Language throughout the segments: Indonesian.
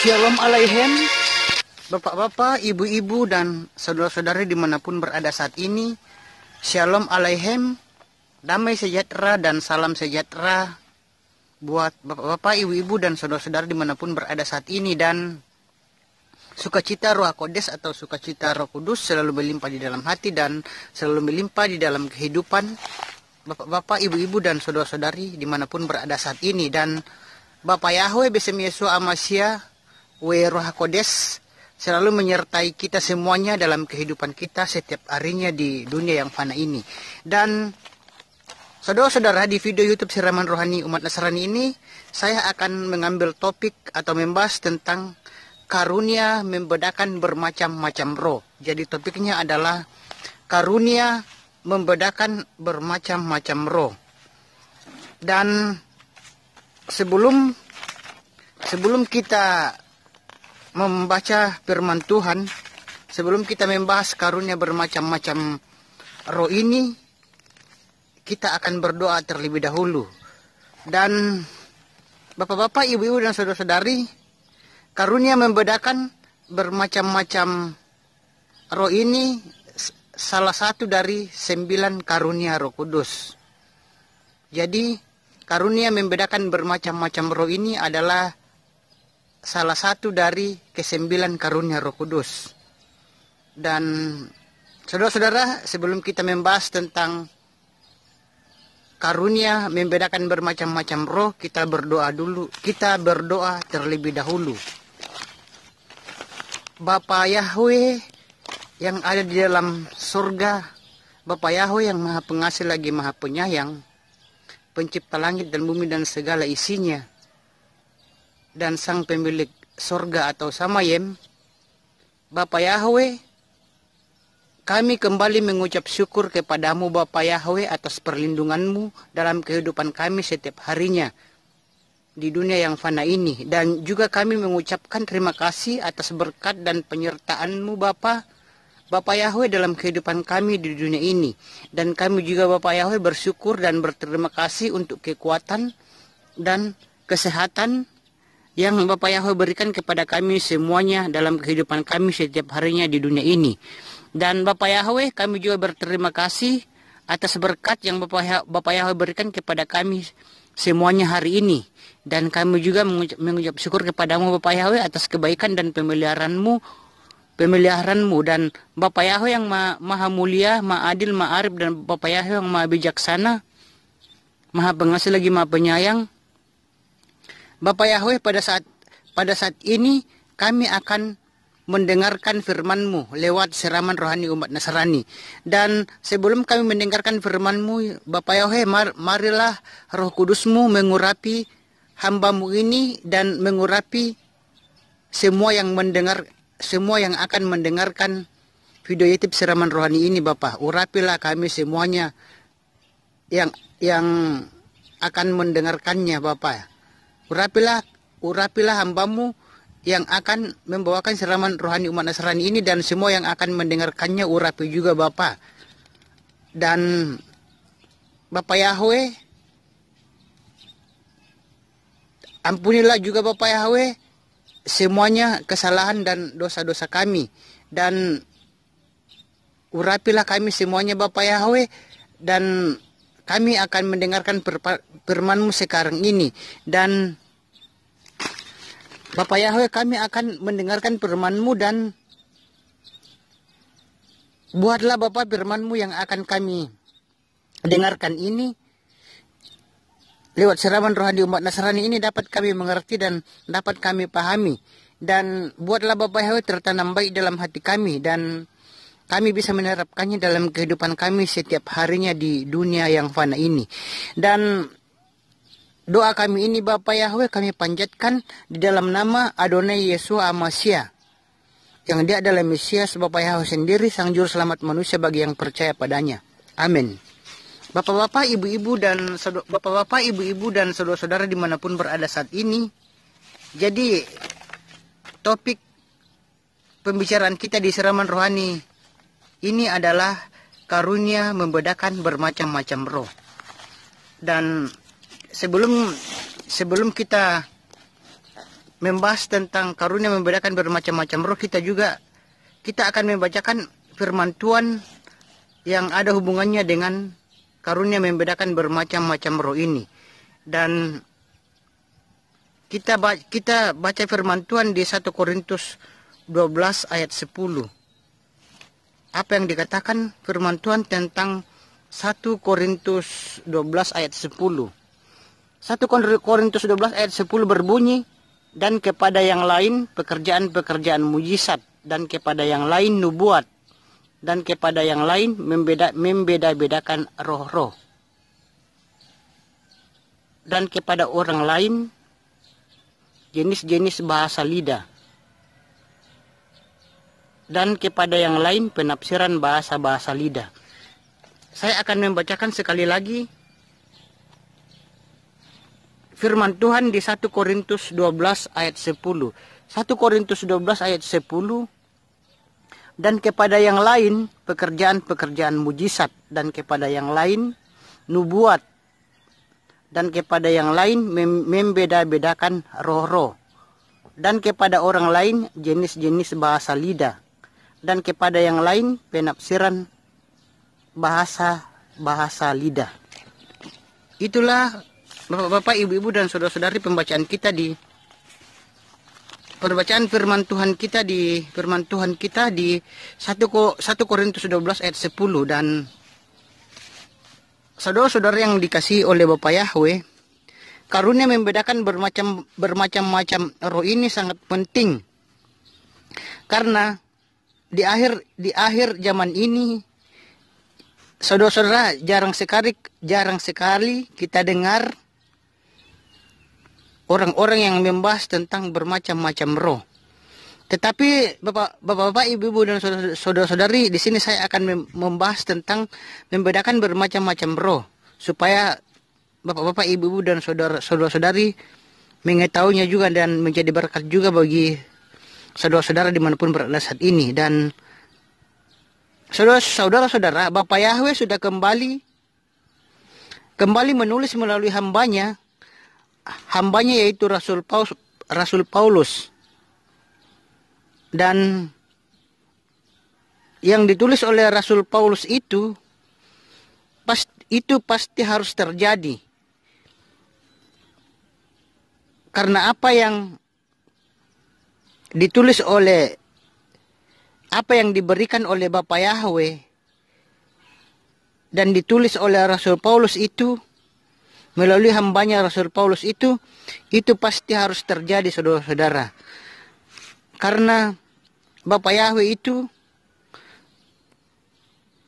Shalom Aleichem, bapak-bapak, ibu-ibu, dan saudara-saudari dimanapun berada saat ini. Shalom Aleichem, damai sejahtera dan salam sejahtera buat bapak-bapak, ibu-ibu, dan saudara-saudari dimanapun berada saat ini. Dan sukacita Roh Kodes atau sukacita Roh Kudus selalu melimpah di dalam hati dan selalu melimpah di dalam kehidupan bapak-bapak, ibu-ibu, dan saudara-saudari dimanapun berada saat ini. Dan Bapak Yahweh Besem Yesua Amasya Roh Kodes selalu menyertai kita semuanya dalam kehidupan kita setiap harinya di dunia yang fana ini. Dan saudara-saudara, di video YouTube Siraman Rohani Umat Nasrani ini saya akan mengambil topik atau membahas tentang karunia membedakan bermacam-macam roh. Jadi topiknya adalah karunia membedakan bermacam-macam roh. Dan sebelum kita membaca firman Tuhan, sebelum kita membahas karunia bermacam-macam roh ini, kita akan berdoa terlebih dahulu. Dan bapak-bapak, ibu-ibu, dan saudara-saudari, karunia membedakan bermacam-macam roh ini salah satu dari 9 karunia Roh Kudus. Jadi karunia membedakan bermacam-macam roh ini adalah salah satu dari ke-9 karunia Roh Kudus. Dan saudara-saudara, sebelum kita membahas tentang karunia membedakan bermacam-macam roh, kita berdoa dulu. Kita berdoa terlebih dahulu. Bapa Yahweh yang ada di dalam surga, Bapa Yahweh yang Maha Pengasih lagi Maha Penyayang, pencipta langit dan bumi dan segala isinya, dan sang pemilik surga atau Samayem, Bapa Yahweh, kami kembali mengucap syukur kepadamu Bapa Yahweh atas perlindunganmu dalam kehidupan kami setiap harinya di dunia yang fana ini. Dan juga kami mengucapkan terima kasih atas berkat dan penyertaanmu Bapa Yahweh dalam kehidupan kami di dunia ini. Dan kami juga Bapa Yahweh bersyukur dan berterima kasih untuk kekuatan dan kesehatan yang Bapak Yahweh berikan kepada kami semuanya dalam kehidupan kami setiap harinya di dunia ini. Dan Bapak Yahweh, kami juga berterima kasih atas berkat yang Bapak Yahweh berikan kepada kami semuanya hari ini. Dan kami juga mengucap syukur kepadamu Bapak Yahweh atas kebaikan dan pemeliharanmu. Dan Bapak Yahweh yang maha mulia, maha adil, maha arif, dan Bapak Yahweh yang maha bijaksana, Maha Pengasih lagi Maha Penyayang. Bapak Yahweh, pada saat ini kami akan mendengarkan firman-Mu lewat siraman rohani umat Nasrani. Dan sebelum kami mendengarkan firman-Mu, Bapak Yahweh, marilah Roh Kudus-Mu mengurapi hamba-Mu ini dan mengurapi semua yang akan mendengarkan video YouTube siraman rohani ini. Bapak, urapilah kami semuanya yang akan mendengarkannya Bapak. Urapilah hamba-Mu yang akan membawakan siraman rohani umat Nasrani ini, dan semua yang akan mendengarkannya urapi juga Bapa. Dan Bapak Yahweh, ampunilah juga Bapak Yahweh semuanya kesalahan dan dosa-dosa kami. Dan urapilah kami semuanya Bapak Yahweh, dan kami akan mendengarkan firman-Mu sekarang ini. Dan Bapak Yahweh, kami akan mendengarkan firman-Mu, dan buatlah Bapak firman-Mu yang akan kami dengarkan ini lewat siraman rohani umat Nasrani ini dapat kami mengerti dan dapat kami pahami. Dan buatlah Bapak Yahweh tertanam baik dalam hati kami, dan kami bisa menerapkannya dalam kehidupan kami setiap harinya di dunia yang fana ini. Dan doa kami ini Bapak Yahweh kami panjatkan di dalam nama Adonai Yesua Amasya, yang Dia adalah Mesias Bapak Yahweh sendiri, Sang Juru Selamat manusia bagi yang percaya padanya. Amin. Bapak-bapak, ibu-ibu, dan saudara-saudara dimanapun berada saat ini. Jadi topik pembicaraan kita di siraman rohani ini adalah karunia membedakan bermacam-macam roh. Dan sebelum kita membahas tentang karunia membedakan bermacam-macam roh, kita akan membacakan firman Tuhan yang ada hubungannya dengan karunia membedakan bermacam-macam roh ini. Dan kita baca firman Tuhan di 1 Korintus 12 ayat 10. Apa yang dikatakan firman Tuhan tentang 1 Korintus 12 ayat 10. 1 Korintus 12 ayat 10 berbunyi, dan kepada yang lain pekerjaan-pekerjaan mujizat, dan kepada yang lain nubuat, dan kepada yang lain membeda-bedakan roh-roh, dan kepada orang lain jenis-jenis bahasa lidah, dan kepada yang lain penafsiran bahasa-bahasa lidah. Saya akan membacakan sekali lagi firman Tuhan di 1 Korintus 12 ayat 10. 1 Korintus 12 ayat 10. Dan kepada yang lain pekerjaan-pekerjaan mujizat, dan kepada yang lain nubuat, dan kepada yang lain membeda-bedakan roh-roh, dan kepada orang lain jenis-jenis bahasa lidah, dan kepada yang lain penafsiran bahasa lidah. Itulah Bapak-bapak, ibu-ibu, dan saudara-saudari pembacaan kita di firman Tuhan kita di 1 Korintus 12 ayat 10. Dan saudara-saudara yang dikasihi oleh Bapa Yahweh, karunia membedakan bermacam-macam roh ini sangat penting, karena di akhir zaman ini, saudara-saudara, jarang sekali kita dengar orang-orang yang membahas tentang bermacam-macam roh. Tetapi bapak-bapak, ibu-ibu, dan saudara-saudari, di sini saya akan membahas tentang membedakan bermacam-macam roh, supaya bapak-bapak, ibu-ibu, dan saudara-saudari mengetahuinya juga dan menjadi berkat juga bagi saudara-saudara dimanapun berada saat ini. Dan saudara-saudara, Bapak Yahweh sudah kembali menulis melalui hambanya yaitu Rasul Paulus. Dan yang ditulis oleh Rasul Paulus itu pasti harus terjadi, karena apa yang ditulis apa yang diberikan oleh Bapa Yahweh dan ditulis oleh Rasul Paulus itu, melalui hambanya Rasul Paulus itu pasti harus terjadi, saudara-saudara. Karena Bapa Yahweh itu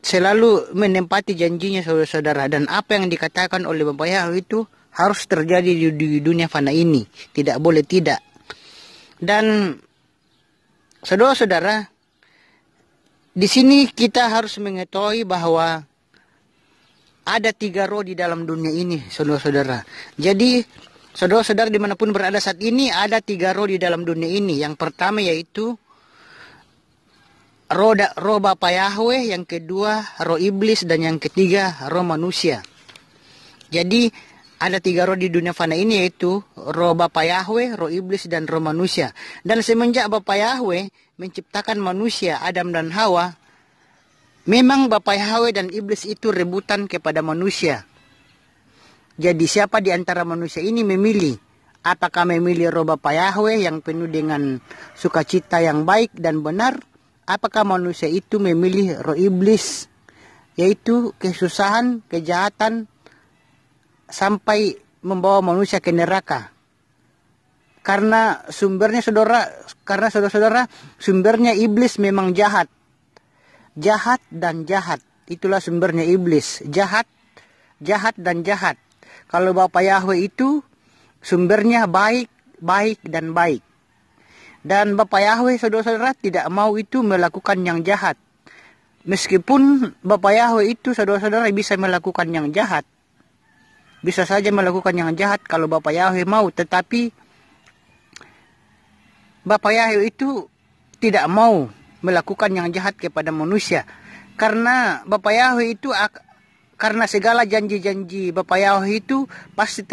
selalu menempati janjinya, saudara-saudara. Dan apa yang dikatakan oleh Bapa Yahweh itu harus terjadi di dunia fana ini. Tidak boleh tidak. Dan saudara-saudara, di sini kita harus mengetahui bahwa ada 3 roh di dalam dunia ini, saudara-saudara. Jadi, saudara-saudara dimanapun berada saat ini, ada 3 roh di dalam dunia ini. Yang pertama yaitu roh Bapa Yahweh, yang kedua roh iblis, dan yang ketiga roh manusia. Jadi, ada 3 roh di dunia fana ini, yaitu roh Bapa Yahweh, roh iblis, dan roh manusia. Dan semenjak Bapa Yahweh menciptakan manusia, Adam dan Hawa, memang Bapa Yahweh dan iblis itu rebutan kepada manusia. Jadi siapa di antara manusia ini memilih? Apakah memilih roh Bapa Yahweh yang penuh dengan sukacita yang baik dan benar? Apakah manusia itu memilih roh iblis, yaitu kesusahan, kejahatan, sampai membawa manusia ke neraka? Karena saudara-saudara, sumbernya iblis memang jahat. Jahat dan jahat. Itulah sumbernya iblis. Jahat dan jahat. Kalau Bapa Yahweh itu sumbernya baik dan baik. Dan Bapa Yahweh, saudara-saudara, tidak mau itu melakukan yang jahat. Meskipun Bapa Yahweh itu, saudara-saudara, bisa melakukan yang jahat. Bisa saja melakukan yang jahat kalau Bapa Yahweh mau. Tetapi Bapa Yahweh itu tidak mau melakukan yang jahat kepada manusia. Karena Bapa Yahweh itu, karena segala janji-janji Bapa Yahweh itu pasti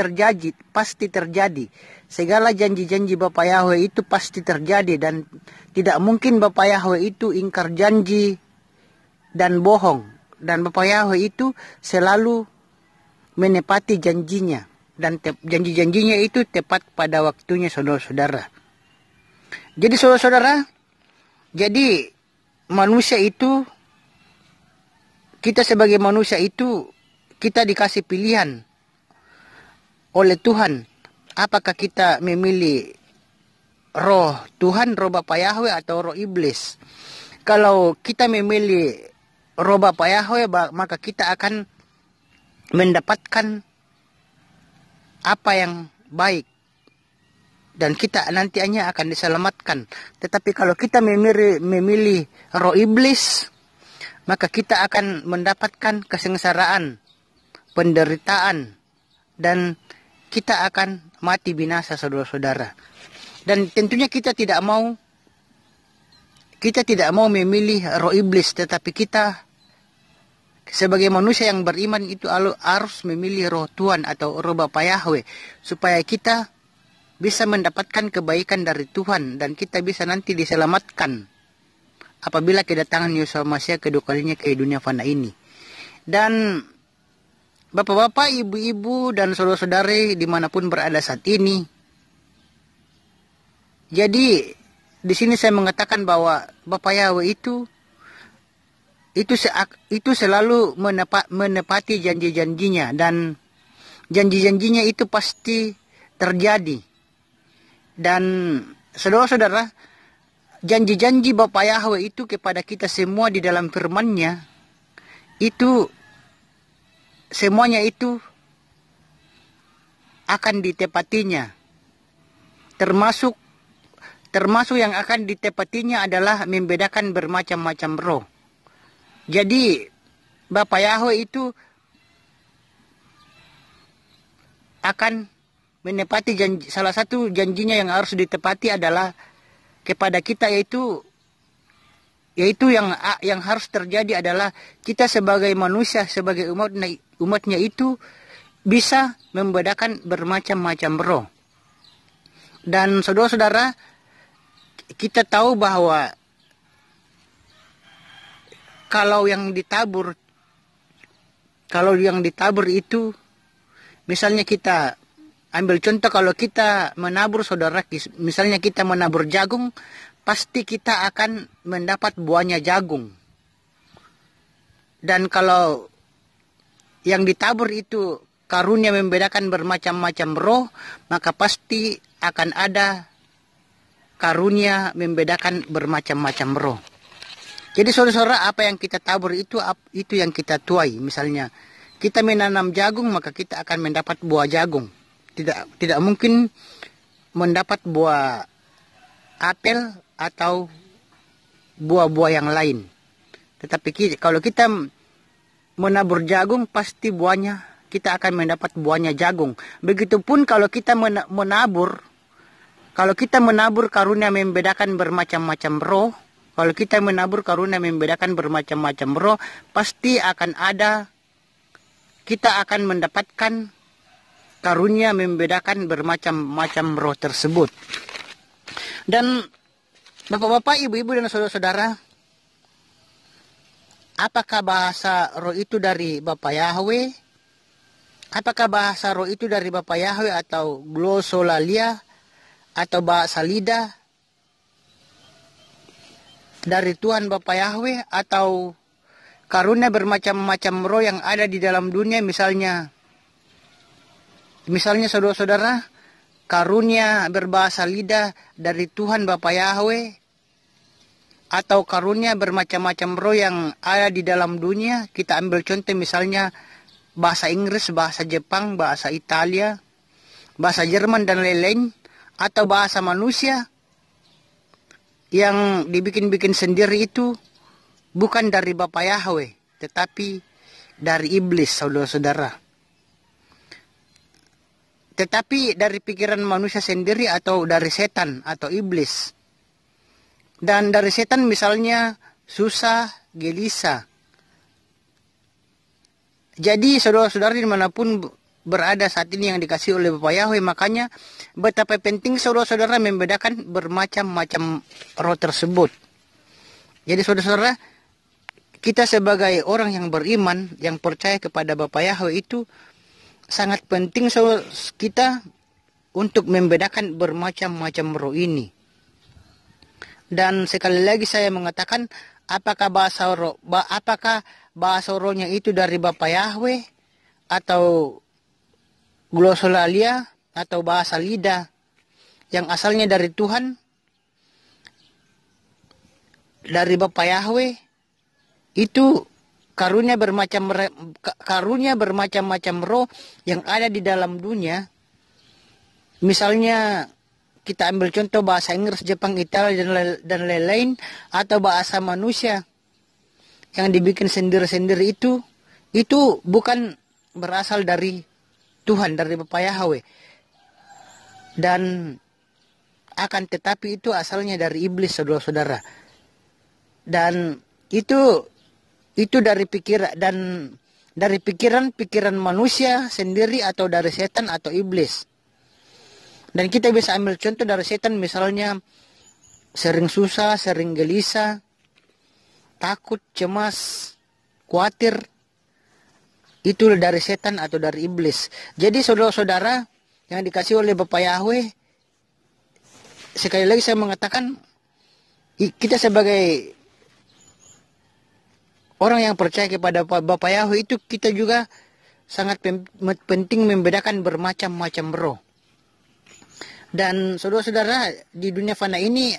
terjadi. segala janji-janji Bapa Yahweh itu pasti terjadi, dan tidak mungkin Bapa Yahweh itu ingkar janji dan bohong. Dan Bapa Yahweh itu selalu menepati janjinya, dan janji-janjinya itu tepat pada waktunya, saudara-saudara. Jadi saudara-saudara, jadi manusia itu, kita sebagai manusia itu, kita dikasih pilihan oleh Tuhan. Apakah kita memilih roh Tuhan, roh Bapa Yahweh, atau roh iblis? Kalau kita memilih roh Bapa Yahweh, maka kita akan mendapatkan apa yang baik, dan kita nantinya akan diselamatkan. Tetapi kalau kita memilih roh iblis, maka kita akan mendapatkan kesengsaraan, penderitaan, dan kita akan mati binasa, saudara-saudara. Dan tentunya kita tidak mau memilih roh iblis, tetapi kita sebagai manusia yang beriman itu harus memilih roh Tuhan atau roh Bapa Yahweh, supaya kita bisa mendapatkan kebaikan dari Tuhan, dan kita bisa nanti diselamatkan apabila kedatangan Yesus Masias kedua kalinya ke dunia fana ini. Dan bapak-bapak, ibu-ibu, dan saudara-saudari dimanapun berada saat ini, jadi di sini saya mengatakan bahwa Bapa Yahweh itu selalu menepati janji-janjinya, dan janji-janjinya itu pasti terjadi. Dan saudara-saudara, janji-janji Bapa Yahweh itu kepada kita semua di dalam firman-Nya itu semuanya itu akan ditepatinya. Termasuk yang akan ditepatinya adalah membedakan bermacam-macam roh. Jadi Bapa Yahweh itu akan menepati janji. Salah satu janjinya yang harus ditepati adalah kepada kita, yaitu yang harus terjadi adalah kita sebagai manusia, sebagai umatnya itu bisa membedakan bermacam-macam roh. Dan saudara-saudara, kita tahu bahwa kalau yang ditabur itu, misalnya kita ambil contoh, kalau kita menabur, saudara, misalnya kita menabur jagung, pasti kita akan mendapat buahnya jagung. Dan kalau yang ditabur itu karunia membedakan bermacam-macam roh, maka pasti akan ada karunia membedakan bermacam-macam roh. Jadi saudara-saudara, apa yang kita tabur itu yang kita tuai. Misalnya kita menanam jagung, maka kita akan mendapat buah jagung. Tidak mungkin mendapat buah apel atau buah-buah yang lain. Tetapi kalau kita menabur jagung, pasti buahnya kita akan mendapat buahnya jagung. Begitupun kalau kita menabur karunia membedakan bermacam-macam roh, kalau kita menabur karunia membedakan bermacam-macam roh, pasti kita akan mendapatkan karunia membedakan bermacam-macam roh tersebut. Dan bapak-bapak, ibu-ibu, dan saudara-saudara, apakah bahasa roh itu dari Bapa Yahweh? Apakah bahasa roh itu dari Bapa Yahweh atau glosolalia atau bahasa lidah dari Tuhan Bapa Yahweh, atau karunia bermacam-macam roh yang ada di dalam dunia? Misalnya saudara-saudara, karunia berbahasa lidah dari Tuhan Bapa Yahweh, atau karunia bermacam-macam roh yang ada di dalam dunia. Kita ambil contoh misalnya bahasa Inggris, bahasa Jepang, bahasa Italia, bahasa Jerman, dan lain-lain. Atau bahasa manusia yang dibikin-bikin sendiri, itu bukan dari Bapa Yahweh, tetapi dari iblis, saudara-saudara. Tetapi dari pikiran manusia sendiri, atau dari setan atau iblis. Dan dari setan misalnya Susa, Gelisa. Jadi saudara-saudara dimanapun berada saat ini yang dikasih oleh Bapak Yahweh. Makanya betapa penting saudara-saudara membedakan bermacam-macam roh tersebut. Jadi saudara-saudara, kita sebagai orang yang beriman, yang percaya kepada Bapak Yahweh itu sangat penting kita untuk membedakan bermacam-macam roh ini. Dan sekali lagi saya mengatakan, apakah bahasa rohnya itu dari Bapak Yahweh atau glosolalia atau bahasa lidah yang asalnya dari Tuhan, dari Bapak Yahweh, itu karunia bermacam-macam roh yang ada di dalam dunia. Misalnya kita ambil contoh bahasa Inggris, Jepang, Italia, dan lain-lain, atau bahasa manusia yang dibikin sendiri-sendiri itu bukan berasal dari Tuhan, dari Bapak Yahweh. Dan akan tetapi itu asalnya dari iblis, saudara-saudara. Dan itu dari pikiran manusia sendiri, atau dari setan atau iblis. Dan kita bisa ambil contoh dari setan, misalnya sering susah, sering gelisah, takut, cemas, khawatir. Itu dari setan atau dari iblis. Jadi saudara-saudara yang dikasih oleh Bapak Yahweh, sekali lagi saya mengatakan, kita sebagai orang yang percaya kepada Bapak Yahweh itu, kita juga sangat penting membedakan bermacam-macam roh. Dan saudara-saudara, di dunia fana ini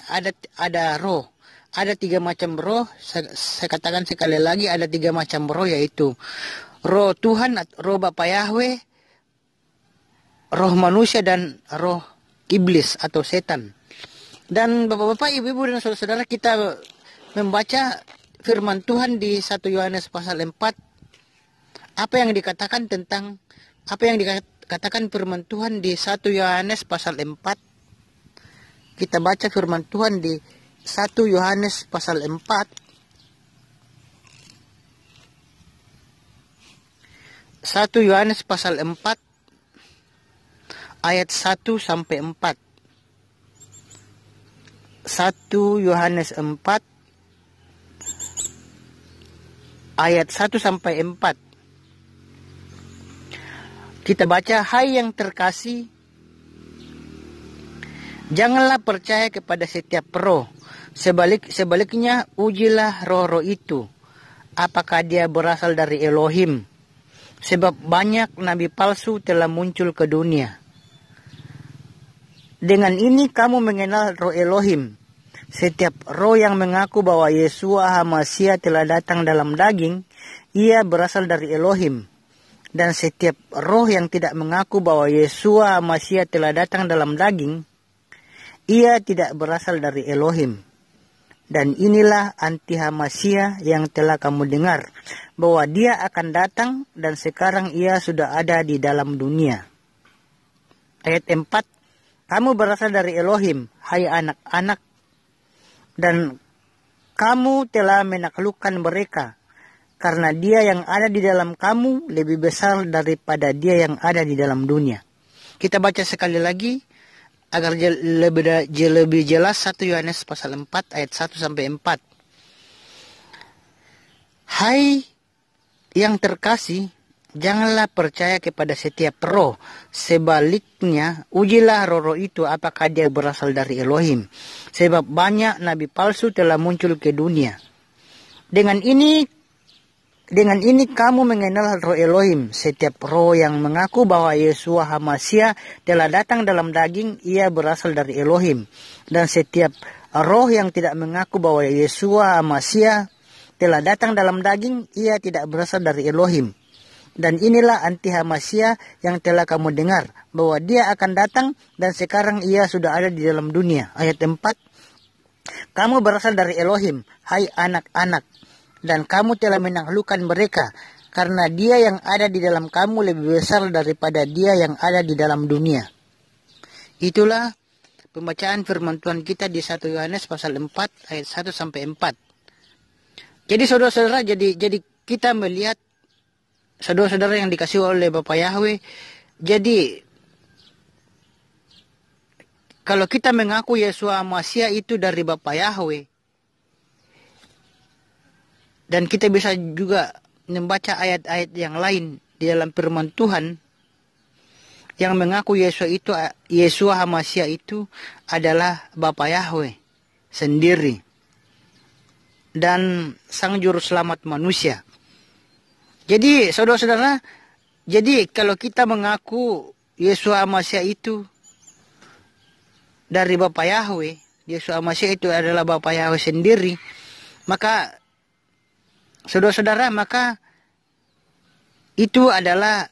ada roh. Ada 3 macam roh. Saya katakan sekali lagi, ada 3 macam roh, yaitu roh Tuhan, roh Bapak Yahweh, roh manusia, dan roh iblis atau setan. Dan Bapak-bapak, Ibu-ibu, dan saudara-saudara, kita membaca firman Tuhan di 1 Yohanes pasal 4. Apa yang dikatakan firman Tuhan di 1 Yohanes pasal 4. Kita baca firman Tuhan di 1 Yohanes pasal 4. 1 Yohanes pasal 4 ayat 1 sampai 4. 1 Yohanes 4 ayat 1 sampai 4. Kita baca, hai yang terkasih, janganlah percaya kepada setiap roh. Sebaliknya, ujilah roh-roh itu, apakah dia berasal dari Elohim. Sebab banyak nabi palsu telah muncul ke dunia. Dengan ini kamu mengenal roh Elohim. Setiap roh yang mengaku bahwa Yeshua HaMashiach telah datang dalam daging, ia berasal dari Elohim. Dan setiap roh yang tidak mengaku bahwa Yeshua HaMashiach telah datang dalam daging, ia tidak berasal dari Elohim. Dan inilah anti-Hamashiach yang telah kamu dengar, bahwa dia akan datang dan sekarang ia sudah ada di dalam dunia. Ayat 4, kamu berasal dari Elohim, hai anak-anak, dan kamu telah menaklukkan mereka, karena dia yang ada di dalam kamu lebih besar daripada dia yang ada di dalam dunia. Kita baca sekali lagi agar lebih jelas 1 Yohanes pasal 4 ayat 1 sampai 4. Hai yang terkasih, janganlah percaya kepada setiap roh. Sebaliknya, ujilah roh-roh itu apakah dia berasal dari Elohim. Sebab banyak nabi palsu telah muncul ke dunia. Dengan ini kamu mengenal roh Elohim. Setiap roh yang mengaku bahwa Yeshua HaMashiach telah datang dalam daging, ia berasal dari Elohim. Dan setiap roh yang tidak mengaku bahwa Yeshua HaMashiach telah datang dalam daging, ia tidak berasal dari Elohim. Dan inilah anti-Hamashiach yang telah kamu dengar, bahwa dia akan datang dan sekarang ia sudah ada di dalam dunia. Ayat 4, kamu berasal dari Elohim, hai anak-anak, dan kamu telah menaklukkan mereka, karena dia yang ada di dalam kamu lebih besar daripada dia yang ada di dalam dunia. Itulah pembacaan firman Tuhan kita di 1 Yohanes pasal 4 ayat 1 sampai 4. Jadi saudara-saudara, jadi kita melihat saudara-saudara yang dikasih oleh Bapak Yahweh, Jadi kalau kita mengaku Yesus Masya itu dari Bapa Yahweh, dan kita bisa juga membaca ayat-ayat yang lain di dalam firman Tuhan yang mengaku Yesus Masya itu adalah Bapa Yahweh sendiri dan Sang Juru Selamat manusia. Jadi saudara-saudara, jadi kalau kita mengaku Yesus Masya itu dari Bapa Yahweh, Yesus Masya itu adalah Bapa Yahweh sendiri, maka saudara-saudara, maka itu adalah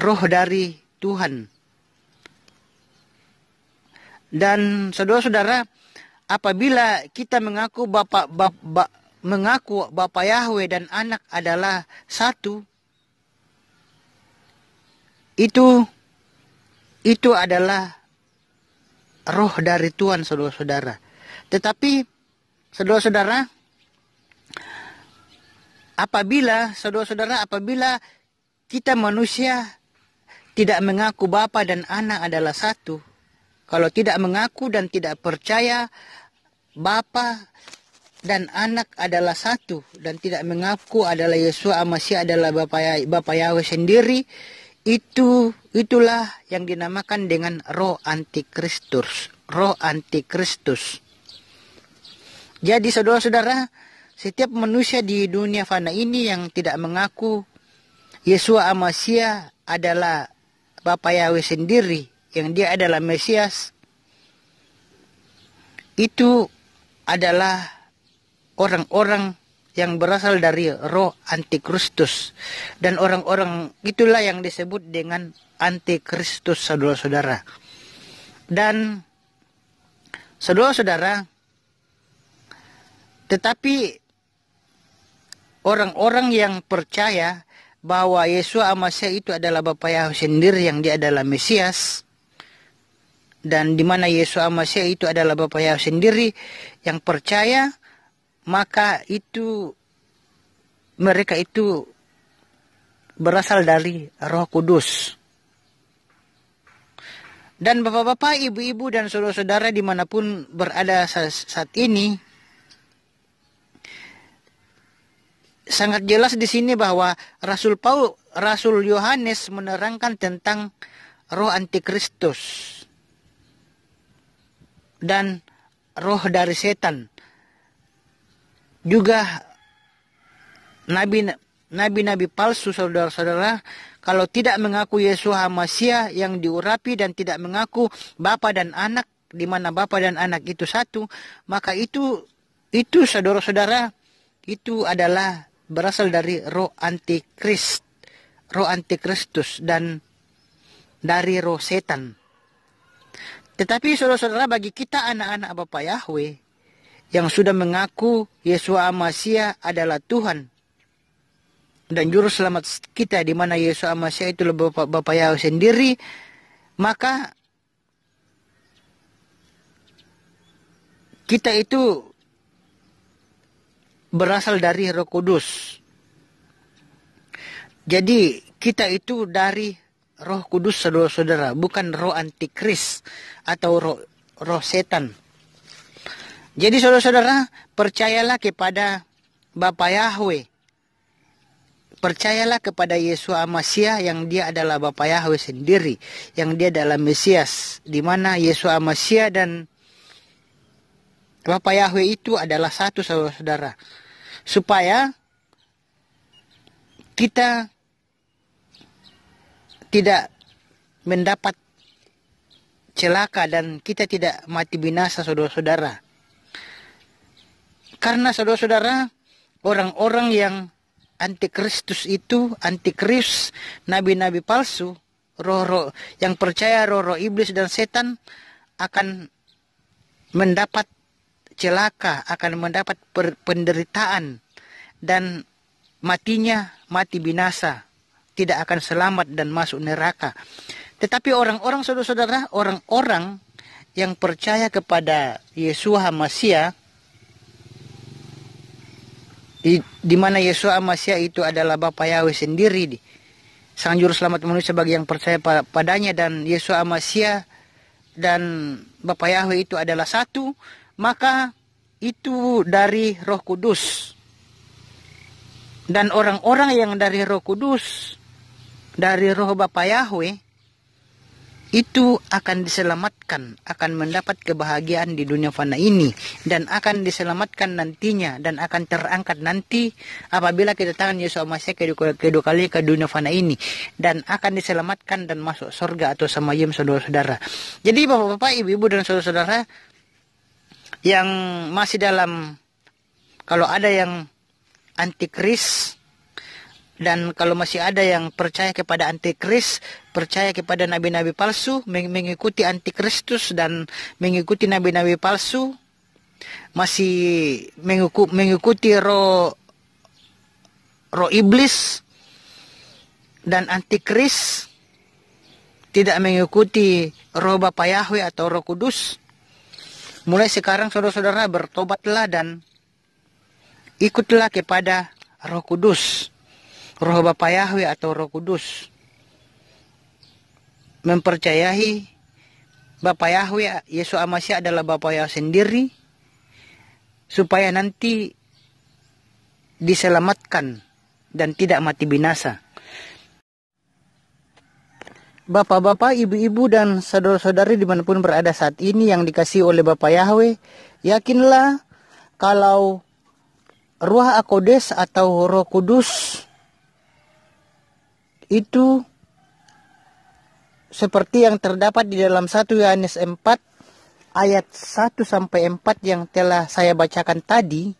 roh dari Tuhan. Dan saudara-saudara, apabila kita mengaku Bapa Yahweh dan Anak adalah satu, itu adalah roh dari Tuhan, saudara-saudara. Tetapi saudara-saudara, apabila kita manusia tidak mengaku Bapa dan Anak adalah satu, kalau tidak mengaku dan tidak percaya Bapa dan Anak adalah satu, dan tidak mengaku adalah Yesus Masya adalah Bapa Yahweh sendiri, itulah yang dinamakan dengan roh antikristus. Roh antikristus. Jadi saudara-saudara, setiap manusia di dunia fana ini yang tidak mengaku Yesus Masya adalah Bapa Yahweh sendiri, yang dia adalah Mesias, itu adalah orang-orang yang berasal dari roh antikristus. Dan orang-orang itulah yang disebut dengan antikristus, saudara-saudara. Dan saudara-saudara, tetapi orang-orang yang percaya bahwa Yesus Masya itu adalah Bapa Yahweh sendiri, yang dia adalah Mesias, dan di mana Yesus Masya itu adalah Bapa Yahweh sendiri yang percaya, maka itu mereka itu berasal dari Roh Kudus. Dan bapak-bapak, ibu-ibu, dan saudara-saudara dimanapun berada saat ini, sangat jelas di sini bahwa Rasul Yohanes menerangkan tentang roh antikristus dan roh dari setan. Juga nabi-nabi palsu, saudara-saudara, kalau tidak mengaku Yesus Masya yang diurapi dan tidak mengaku Bapa dan Anak, di mana Bapa dan Anak itu satu, maka itu saudara-saudara, itu adalah berasal dari roh antikristus dan dari roh setan. Tetapi saudara-saudara, bagi kita anak-anak Bapa Yahweh yang sudah mengaku Yesus Masya adalah Tuhan dan Juru Selamat kita, di mana Yesus Masya itu Bapa Yahweh sendiri, maka kita itu berasal dari Roh Kudus. Jadi kita itu dari Roh Kudus, saudara-saudara, bukan roh antikris atau roh setan. Jadi saudara-saudara, percayalah kepada Bapa Yahweh. Percayalah kepada Yesus Masya yang dia adalah Bapa Yahweh sendiri, yang dia adalah Mesias, di mana Yesus Masya dan Bapa Yahweh itu adalah satu, saudara-saudara. Supaya kita tidak mendapat celaka dan kita tidak mati binasa, saudara-saudara. Karena saudara-saudara, orang-orang yang antikristus itu, antikris, nabi-nabi palsu, roh-roh yang percaya roh-roh iblis dan setan, akan mendapat celaka, akan mendapat penderitaan, dan matinya mati binasa, tidak akan selamat dan masuk neraka. Tetapi orang-orang, saudara-saudara, orang-orang yang percaya kepada Yesus Masya, di mana Yesus Masya itu adalah Bapa Yahweh sendiri, Sang Juru Selamat manusia bagi yang percaya padanya, dan Yesus Masya dan Bapa Yahweh itu adalah satu, maka itu dari Roh Kudus. Dan orang-orang yang dari Roh Kudus, dari Roh Bapa Yahweh, itu akan diselamatkan, akan mendapat kebahagiaan di dunia fana ini, dan akan diselamatkan nantinya, dan akan terangkat nanti apabila kedatangan Yesus Masya kedua kali ke dunia fana ini, dan akan diselamatkan dan masuk surga atau samayim, saudara-saudara. Jadi bapak-bapak, ibu-ibu dan saudara-saudara yang masih dalam, kalau ada yang antikris, dan kalau masih ada yang percaya kepada antikris, percaya kepada nabi-nabi palsu, mengikuti antikristus dan mengikuti nabi-nabi palsu, masih mengikuti roh iblis dan antikris, tidak mengikuti roh Bapa Yahweh atau Roh Kudus, mulai sekarang saudara-saudara bertobatlah dan ikutlah kepada Roh Kudus, Roh Bapa Yahweh atau Roh Kudus. Mempercayai Bapa Yahweh, Yesus Masya adalah Bapa Yahweh sendiri, supaya nanti diselamatkan dan tidak mati binasa. Bapak-bapak, ibu-ibu dan saudara-saudari dimanapun berada saat ini yang dikasihi oleh Bapa Yahweh, yakinlah kalau Ruach HaKodes atau Roh Kudus itu seperti yang terdapat di dalam 1 Yohanes 4 ayat 1 sampai 4 yang telah saya bacakan tadi.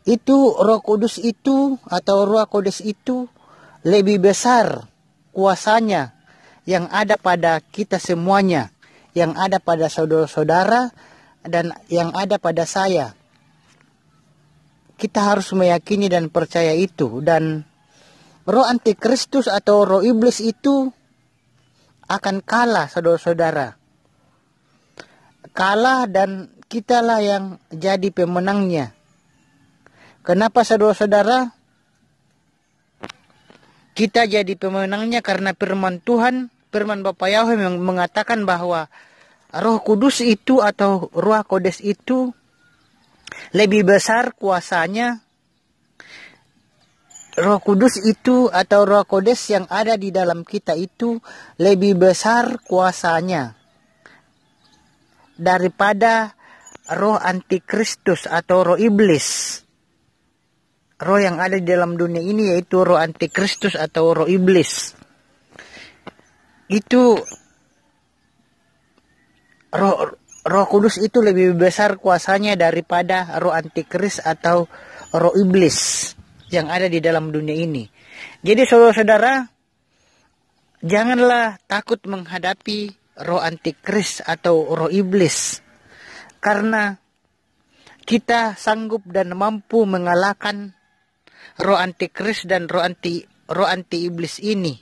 Itu Roh Kudus itu atau Ruach Kodes itu lebih besar kuasanya yang ada pada kita semuanya, yang ada pada saudara-saudara dan yang ada pada saya. Kita harus meyakini dan percaya itu. Dan roh antikristus atau roh iblis itu akan kalah, saudara-saudara. Kalah, dan kitalah yang jadi pemenangnya. Kenapa, saudara-saudara? Kita jadi pemenangnya karena firman Tuhan, firman Bapa Yahweh yang mengatakan bahwa Roh Kudus itu atau Ruach Kodes itu lebih besar kuasanya. Roh Kudus itu atau Roh Kodes yang ada di dalam kita itu lebih besar kuasanya daripada roh antikristus atau roh iblis. Roh yang ada di dalam dunia ini yaitu roh antikristus atau roh iblis. Itu Roh Kudus itu lebih besar kuasanya daripada roh antikris atau roh iblis yang ada di dalam dunia ini. Jadi saudara-saudara, janganlah takut menghadapi roh antikris atau roh iblis, karena kita sanggup dan mampu mengalahkan roh antikris dan roh anti iblis ini.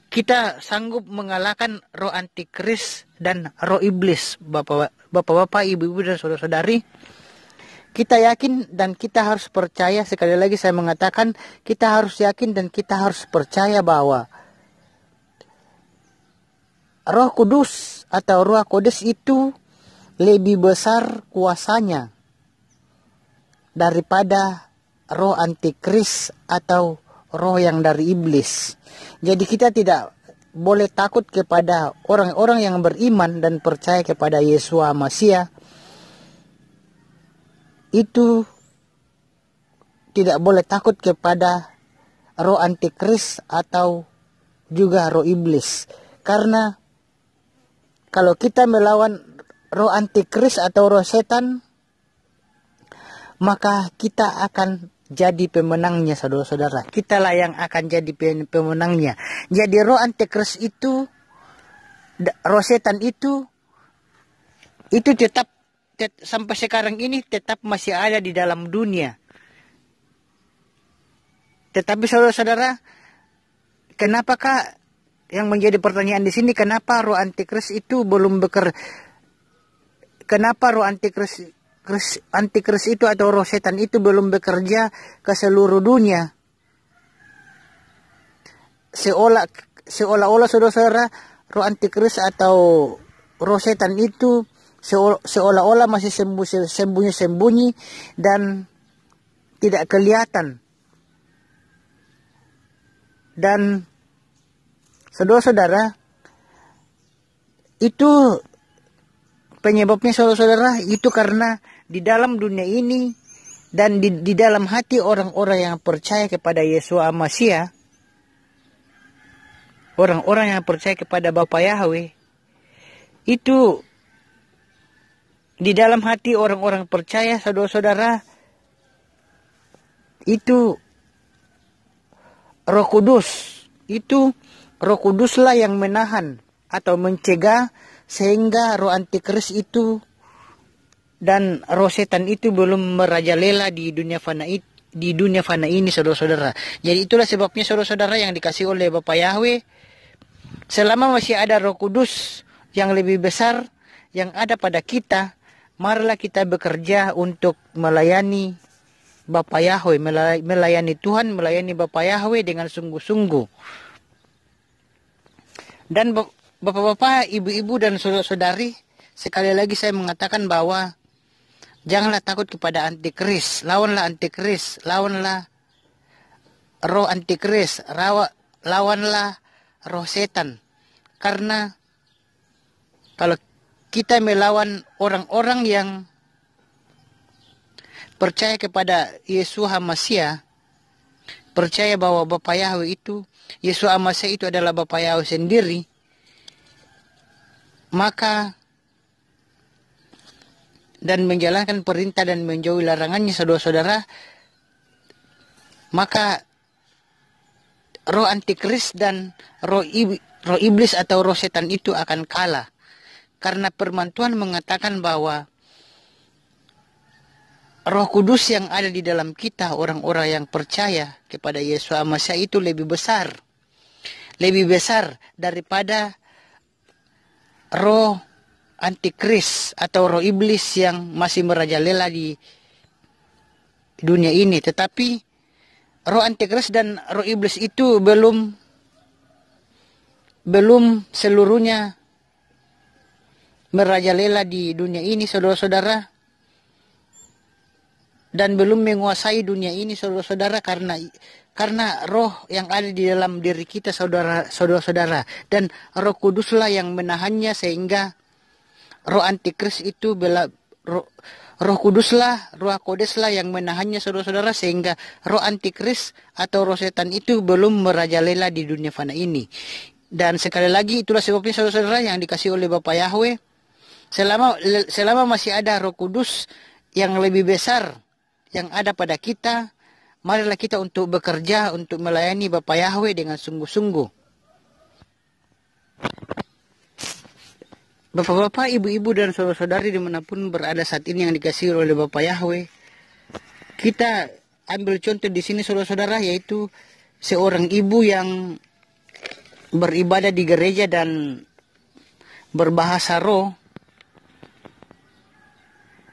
Kita sanggup mengalahkan roh antikris dan roh iblis, bapak-bapak, ibu-ibu dan saudara-saudari. Kita yakin dan kita harus percaya, sekali lagi saya mengatakan, kita harus yakin dan kita harus percaya bahwa Roh Kudus atau Ruach Kodes itu lebih besar kuasanya daripada roh antikris atau roh yang dari iblis. Jadi kita tidak boleh takut kepada orang-orang yang beriman dan percaya kepada Yesus Masya. Itu tidak boleh takut kepada roh antikris atau juga roh iblis. Karena kalau kita melawan roh antikris atau roh setan, maka kita akan jadi pemenangnya, saudara-saudara. Kitalah yang akan jadi pemenangnya. Jadi roh antikris itu, roh setan itu tetap sampai sekarang ini tetap masih ada di dalam dunia. Tetapi saudara-saudara, kenapakah yang menjadi pertanyaan di sini, kenapa roh antikris itu belum kenapa roh antikris itu atau roh setan itu belum bekerja ke seluruh dunia? seolah-olah saudara-saudara roh antikris atau roh setan itu seolah-olah masih sembunyi-sembunyi dan tidak kelihatan. Dan saudara-saudara, itu penyebabnya saudara-saudara itu karena di dalam dunia ini dan di dalam hati orang-orang yang percaya kepada Yesus Al-Masih, orang-orang yang percaya kepada Bapa Yahweh, itu di dalam hati orang-orang percaya saudara-saudara, itu Roh Kudus, itu Roh Kuduslah yang menahan atau mencegah sehingga roh antikris itu dan roh setan itu belum merajalela di dunia fana ini saudara-saudara. Jadi itulah sebabnya saudara-saudara yang dikasih oleh Bapa Yahweh, selama masih ada Roh Kudus yang lebih besar yang ada pada kita, marilah kita bekerja untuk melayani Bapa Yahweh, melayani Tuhan, melayani Bapa Yahweh dengan sungguh-sungguh. Dan bapak-bapak, ibu-ibu dan saudara-saudari, sekali lagi saya mengatakan bahwa janganlah takut kepada antikris, lawanlah antikris, lawanlah roh antikris, lawanlah roh setan. Karena kalau kita melawan orang-orang yang percaya kepada Yesus Al-Masih, percaya bahwa Bapa Yahweh itu, Yesus Al-Masih itu adalah Bapa Yahweh sendiri, maka dan menjalankan perintah dan menjauhi larangannya saudara-saudara, maka roh antikris dan roh iblis atau roh setan itu akan kalah. Karena firman Tuhan mengatakan bahwa Roh Kudus yang ada di dalam kita, orang-orang yang percaya kepada Yesus Al-Masih itu lebih besar daripada roh antikris atau roh iblis yang masih merajalela di dunia ini. Tetapi roh antikris dan roh iblis itu belum seluruhnya merajalela di dunia ini saudara-saudara, dan belum menguasai dunia ini saudara-saudara, karena roh yang ada di dalam diri kita saudara-saudara, dan Roh Kuduslah yang menahannya, sehingga roh antikris itu Roh Kuduslah, Roh Kodeslah yang menahannya saudara-saudara, sehingga roh antikris atau roh setan itu belum merajalela di dunia fana ini. Dan sekali lagi itulah sebabnya saudara-saudara yang dikasih oleh Bapa Yahweh, selama masih ada Roh Kudus yang lebih besar yang ada pada kita, marilah kita untuk bekerja untuk melayani Bapa Yahweh dengan sungguh-sungguh. Bapak-bapak, ibu-ibu dan saudara-saudari dimanapun berada saat ini yang dikasihi oleh Bapa Yahweh, kita ambil contoh di sini saudara-saudara, yaitu seorang ibu yang beribadah di gereja dan berbahasa roh.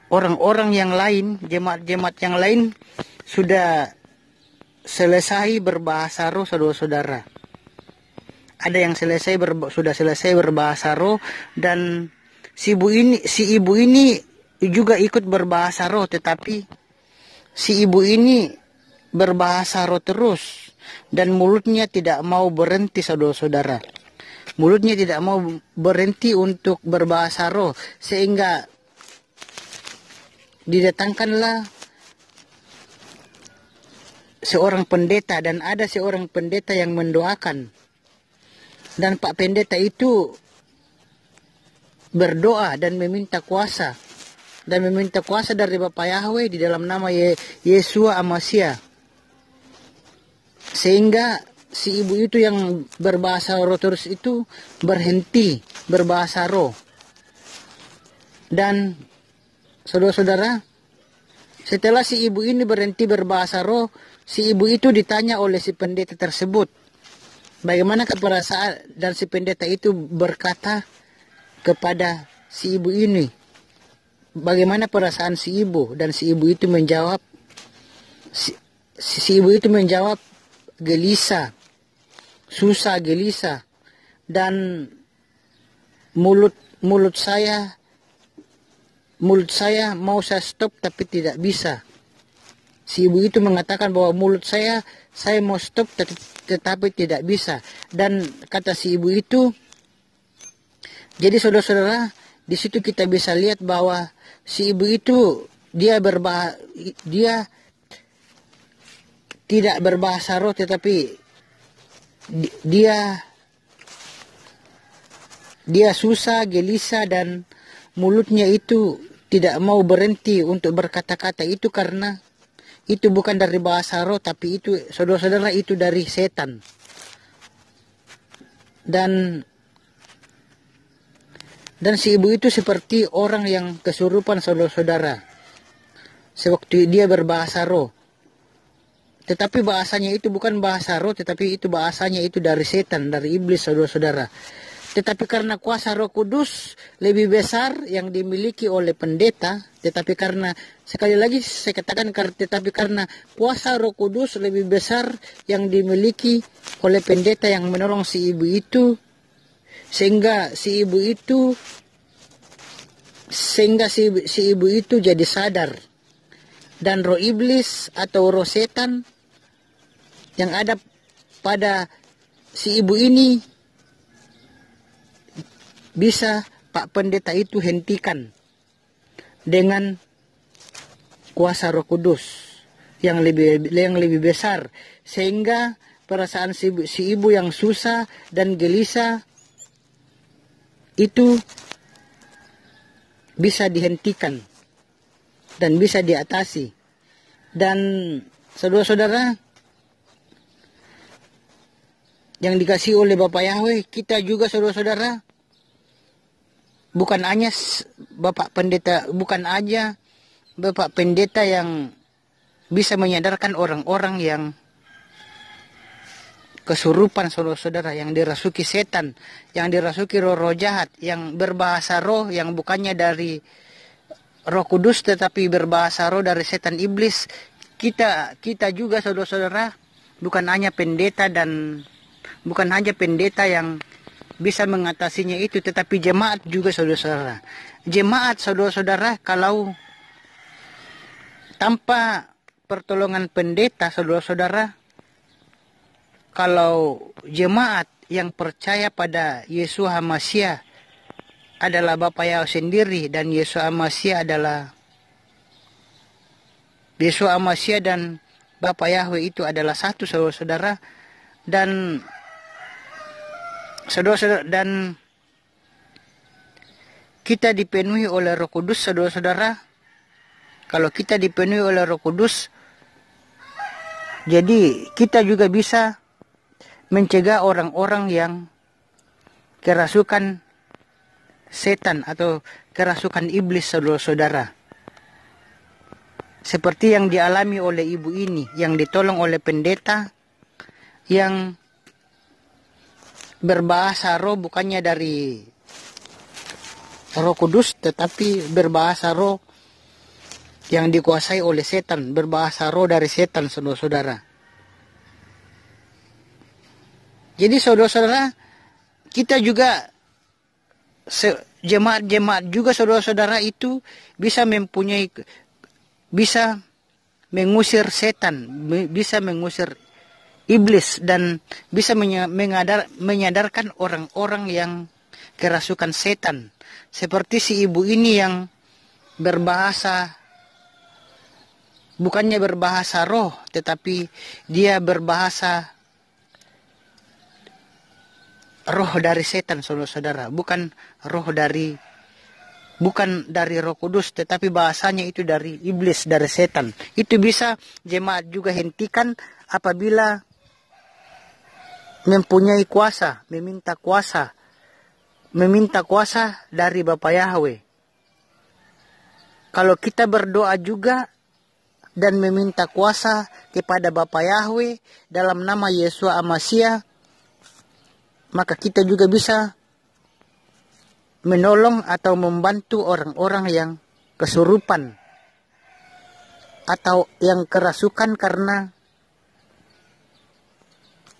Orang-orang yang lain, jemaat-jemaat yang lain sudah selesai berbahasa roh saudara-saudara. Ada yang sudah selesai berbahasa roh, dan si ibu ini juga ikut berbahasa roh, tetapi si ibu ini berbahasa roh terus dan mulutnya tidak mau berhenti saudara-saudara. Mulutnya tidak mau berhenti untuk berbahasa roh, sehingga didatangkanlah seorang pendeta, dan ada seorang pendeta yang mendoakan, dan Pak Pendeta itu berdoa dan meminta kuasa dari Bapa Yahweh di dalam nama Yesus Al-Masih, sehingga si ibu itu yang berbahasa roh terus itu berhenti berbahasa roh. Dan saudara-saudara, setelah si ibu ini berhenti berbahasa roh, si ibu itu ditanya oleh si pendeta tersebut, bagaimana perasaan, dan si pendeta itu berkata kepada si ibu ini, bagaimana perasaan si ibu, dan si ibu itu menjawab, si ibu itu menjawab gelisah, susah, gelisah, dan mulut saya mau saya stop tapi tidak bisa. Si ibu itu mengatakan bahwa mulut saya mau stop tetapi tidak bisa. Dan kata si ibu itu, jadi saudara-saudara, di situ kita bisa lihat bahwa si ibu itu dia tidak berbahasa roh, tetapi dia susah, gelisah, dan mulutnya itu tidak mau berhenti untuk berkata-kata. Itu karena itu bukan dari bahasa roh, tapi itu saudara-saudara itu dari setan. Dan si ibu itu seperti orang yang kesurupan, saudara-saudara, sewaktu dia berbahasa roh. Tetapi bahasanya itu bukan bahasa roh, tetapi itu bahasanya itu dari setan, dari iblis, saudara-saudara. Tetapi karena kuasa Roh Kudus lebih besar yang dimiliki oleh pendeta, tetapi karena, sekali lagi saya katakan, tetapi karena kuasa Roh Kudus lebih besar yang dimiliki oleh pendeta yang menolong si ibu itu, sehingga si ibu itu jadi sadar. Dan roh iblis atau roh setan yang ada pada si ibu ini bisa Pak Pendeta itu hentikan dengan kuasa Roh Kudus yang lebih besar, sehingga perasaan si ibu yang susah dan gelisah itu bisa dihentikan dan bisa diatasi. Dan saudara-saudara yang dikasih oleh Bapak Yahweh, kita juga saudara-saudara, bukan hanya Bapak Pendeta yang bisa menyadarkan orang-orang yang kesurupan, saudara-saudara, yang dirasuki setan, yang dirasuki roh-roh jahat, yang berbahasa roh yang bukannya dari Roh Kudus tetapi berbahasa roh dari setan iblis. Kita juga saudara-saudara, bukan hanya pendeta yang bisa mengatasinya itu, tetapi jemaat juga saudara-saudara. Jemaat saudara-saudara, kalau tanpa pertolongan pendeta saudara-saudara, kalau jemaat yang percaya pada Yesus HaMasyiah adalah Bapa Yahweh sendiri, dan Yesus HaMasyiah dan Bapa Yahweh itu adalah satu, saudara-saudara. Dan kita dipenuhi oleh Roh Kudus, saudara-saudara. Kalau kita dipenuhi oleh Roh Kudus, jadi kita juga bisa mencegah orang-orang yang kerasukan setan atau kerasukan iblis, saudara-saudara. Seperti yang dialami oleh ibu ini, yang ditolong oleh pendeta yang berbahasa roh bukannya dari Roh Kudus, tetapi berbahasa roh yang dikuasai oleh setan, berbahasa roh dari setan, saudara-saudara. Jadi saudara-saudara, kita juga jemaat juga saudara-saudara itu bisa mengusir setan, bisa mengusir iblis, dan bisa menyadarkan orang-orang yang kerasukan setan. Seperti si ibu ini yang bukannya berbahasa roh, tetapi dia berbahasa roh dari setan, saudara-saudara. Bukan dari Roh Kudus, tetapi bahasanya itu dari iblis, dari setan. Itu bisa jemaat juga hentikan apabila mempunyai kuasa, meminta kuasa dari Bapa Yahweh. Kalau kita berdoa juga dan meminta kuasa kepada Bapa Yahweh dalam nama Yesus HaMasyiah, maka kita juga bisa menolong atau membantu orang-orang yang kesurupan atau yang kerasukan karena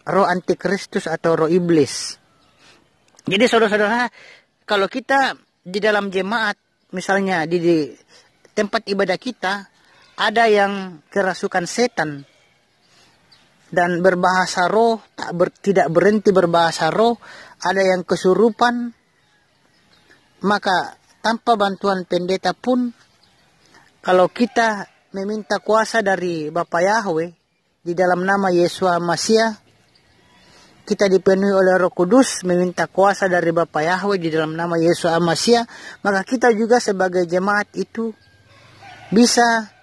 roh antikristus atau roh iblis. Jadi saudara-saudara, kalau kita di dalam jemaat, misalnya di tempat ibadah kita, ada yang kerasukan setan dan berbahasa roh, tidak berhenti berbahasa roh, ada yang kesurupan, maka tanpa bantuan pendeta pun, kalau kita meminta kuasa dari Bapa Yahweh di dalam nama Yesus Masiah, kita dipenuhi oleh Roh Kudus, meminta kuasa dari Bapa Yahweh di dalam nama Yesus Masiah, maka kita juga sebagai jemaat itu bisa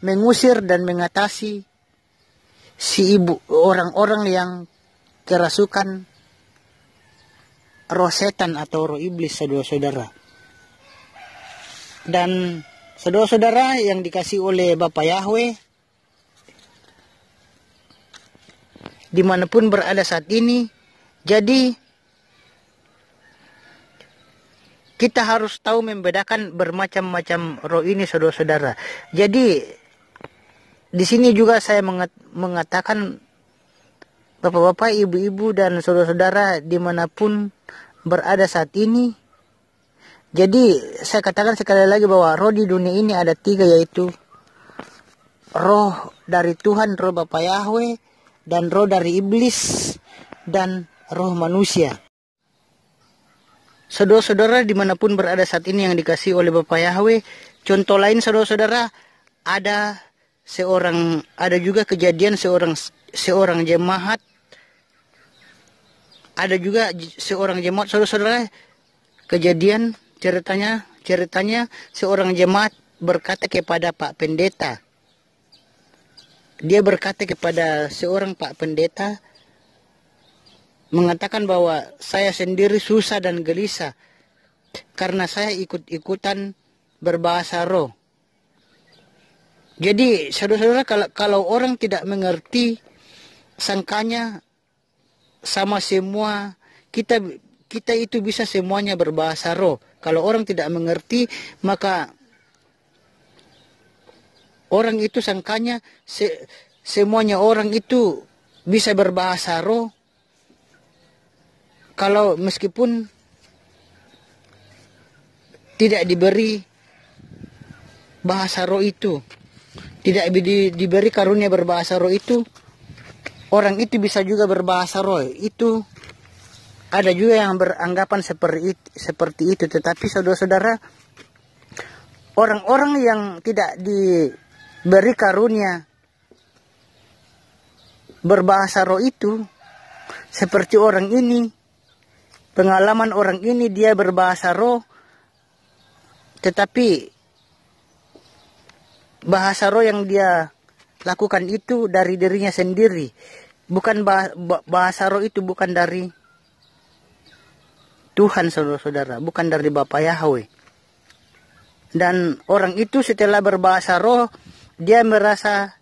mengusir dan mengatasi orang-orang yang kerasukan roh setan atau roh iblis, saudara-saudara. Dan saudara-saudara yang dikasih oleh Bapa Yahweh, dimanapun berada saat ini, jadi kita harus tahu membedakan bermacam-macam roh ini, saudara-saudara. Jadi di sini juga saya mengatakan, bapak-bapak, ibu-ibu, dan saudara-saudara dimanapun berada saat ini, jadi saya katakan sekali lagi bahwa roh di dunia ini ada 3, yaitu roh dari Tuhan, roh Bapa Yahweh, dan roh dari iblis, dan roh manusia. Saudara-saudara dimanapun berada saat ini yang dikasih oleh Bapa Yahweh, contoh lain saudara-saudara, ada juga kejadian seorang jemaat, ada juga seorang jemaat, saudara-saudara, kejadian ceritanya seorang jemaat berkata kepada Pak Pendeta. Dia berkata kepada seorang Pak Pendeta, mengatakan bahwa saya sendiri susah dan gelisah karena saya ikut-ikutan berbahasa roh. Jadi saudara-saudara, kalau orang tidak mengerti, sangkanya sama semua kita itu bisa semuanya berbahasa roh. Kalau orang tidak mengerti, maka orang itu sangkanya semuanya orang itu bisa berbahasa roh. Kalau meskipun tidak diberi bahasa roh itu, tidak diberi karunia berbahasa roh itu, orang itu bisa juga berbahasa roh. Itu ada juga yang beranggapan seperti itu. Tetapi saudara-saudara, orang-orang yang tidak diberi karunia berbahasa roh itu, seperti orang ini, pengalaman orang ini, dia berbahasa roh, tetapi bahasa roh yang dia lakukan itu dari dirinya sendiri. Bukan bahasa roh itu bukan dari Tuhan, saudara-saudara, bukan dari Bapa Yahweh. Dan orang itu setelah berbahasa roh, dia merasa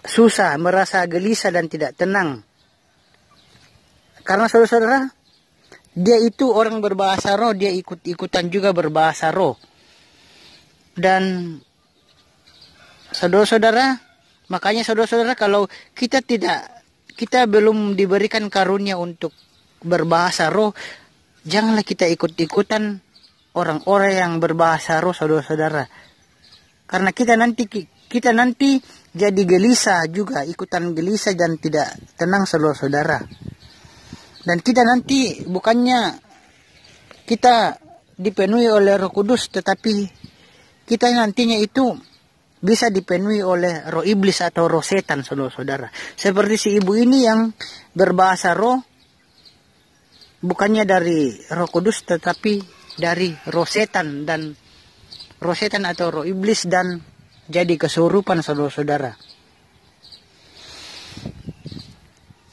susah, merasa gelisah dan tidak tenang. Karena saudara-saudara, dia itu orang berbahasa roh, dia ikut-ikutan juga berbahasa roh. Dan saudara-saudara, makanya saudara-saudara, kalau kita belum diberikan karunia untuk berbahasa roh, janganlah kita ikut-ikutan orang-orang yang berbahasa roh, saudara-saudara. Karena kita nanti jadi gelisah juga, ikutan gelisah dan tidak tenang, saudara-saudara. Dan kita nanti bukannya kita dipenuhi oleh Roh Kudus, tetapi kita nantinya itu bisa dipenuhi oleh roh iblis atau roh setan, saudara-saudara. Seperti si ibu ini yang berbahasa roh, bukannya dari Roh Kudus, tetapi dari roh setan, dan roh setan atau roh iblis, dan jadi kesurupan, saudara-saudara.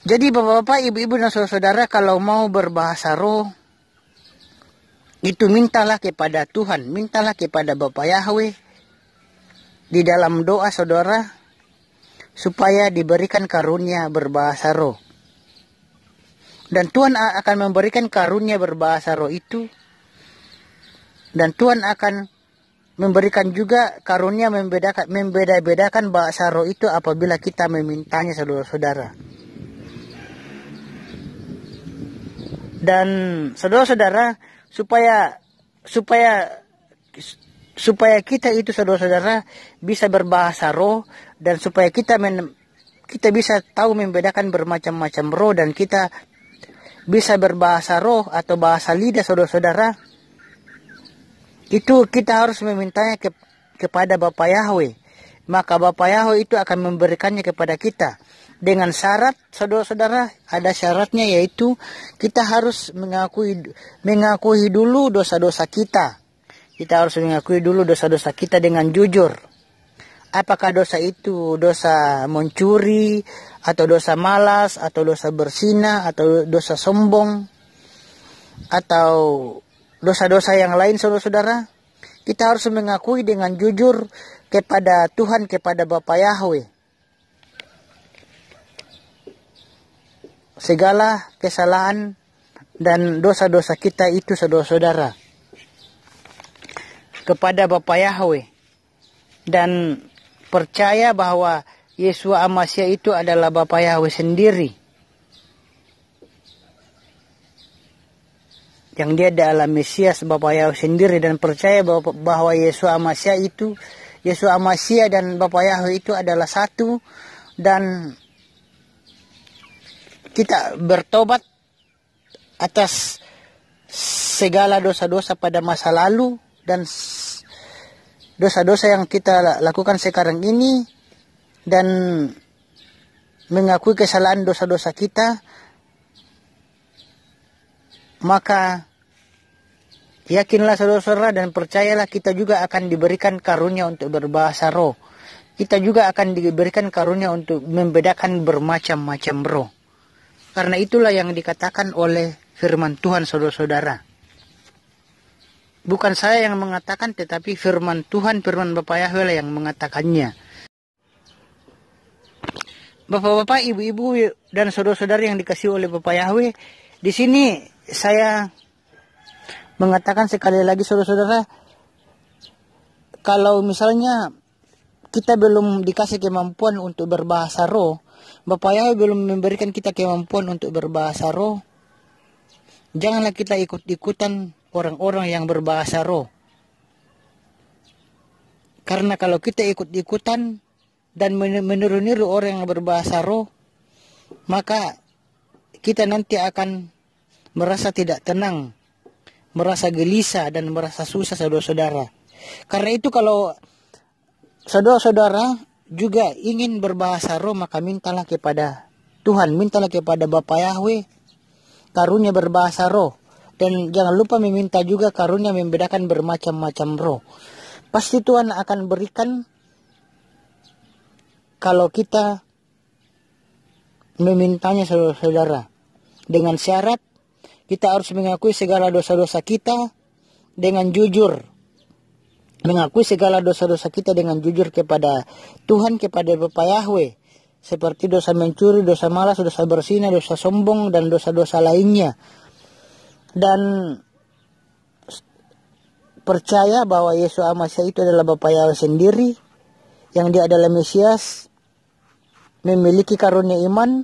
Jadi bapak-bapak, ibu-ibu, dan saudara-saudara, kalau mau berbahasa roh, itu mintalah kepada Tuhan, mintalah kepada Bapa Yahweh di dalam doa, saudara, supaya diberikan karunia berbahasa roh. Dan Tuhan akan memberikan karunia berbahasa roh itu. Dan Tuhan akan memberikan juga karunia membeda-bedakan bahasa roh itu apabila kita memintanya, saudara-saudara. Dan saudara-saudara, supaya kita itu saudara-saudara bisa berbahasa roh, dan supaya kita bisa tahu membedakan bermacam-macam roh, dan kita bisa berbahasa roh atau bahasa lidah saudara-saudara, itu kita harus memintanya kepada Bapa Yahweh. Maka Bapa Yahweh itu akan memberikannya kepada kita. Dengan syarat, saudara-saudara, ada syaratnya, yaitu kita harus mengakui dulu dosa-dosa kita. Kita harus mengakui dulu dosa-dosa kita dengan jujur. Apakah dosa itu dosa mencuri, atau dosa malas, atau dosa berzina, atau dosa sombong, atau dosa-dosa yang lain, saudara-saudara. Kita harus mengakui dengan jujur kepada Tuhan, kepada Bapa Yahweh, segala kesalahan dan dosa-dosa kita itu, saudara-saudara, kepada Bapa Yahweh, dan percaya bahwa Yeshua Amasya itu adalah Bapa Yahweh sendiri, yang dia adalah Mesias, Bapa Yahweh sendiri, dan percaya bahwa Yeshua Amasya dan Bapa Yahweh itu adalah satu, dan kita bertobat atas segala dosa-dosa pada masa lalu dan dosa-dosa yang kita lakukan sekarang ini, dan mengakui kesalahan dosa-dosa kita. Maka yakinlah saudara-saudara, dan percayalah, kita juga akan diberikan karunia untuk berbahasa roh. Kita juga akan diberikan karunia untuk membedakan bermacam-macam roh. Karena itulah yang dikatakan oleh firman Tuhan, saudara-saudara. Bukan saya yang mengatakan, tetapi firman Tuhan, firman Bapa Yahweh yang mengatakannya. Bapak-bapak, ibu-ibu, dan saudara-saudara yang dikasihi oleh Bapa Yahweh, di sini saya mengatakan sekali lagi, saudara-saudara, kalau misalnya kita belum dikasih kemampuan untuk berbahasa roh, Bapa Yahweh belum memberikan kita kemampuan untuk berbahasa roh, janganlah kita ikut-ikutan orang-orang yang berbahasa roh. Karena kalau kita ikut-ikutan dan meniru-niru orang yang berbahasa roh, maka kita nanti akan merasa tidak tenang, merasa gelisah, dan merasa susah, saudara-saudara. Karena itu kalau saudara-saudara juga ingin berbahasa roh, maka mintalah kepada Tuhan, mintalah kepada Bapa Yahweh karunia berbahasa roh. Dan jangan lupa meminta juga karunia membedakan bermacam-macam roh. Pasti Tuhan akan berikan kalau kita memintanya, saudara-saudara. Dengan syarat kita harus mengakui segala dosa-dosa kita dengan jujur. Mengakui segala dosa-dosa kita dengan jujur kepada Tuhan, kepada Bapa Yahweh. Seperti dosa mencuri, dosa malas, dosa berzina, dosa sombong, dan dosa-dosa lainnya. Dan percaya bahwa Yesus Amasya itu adalah Bapa Yahweh sendiri, yang dia adalah Mesias, memiliki karunia iman,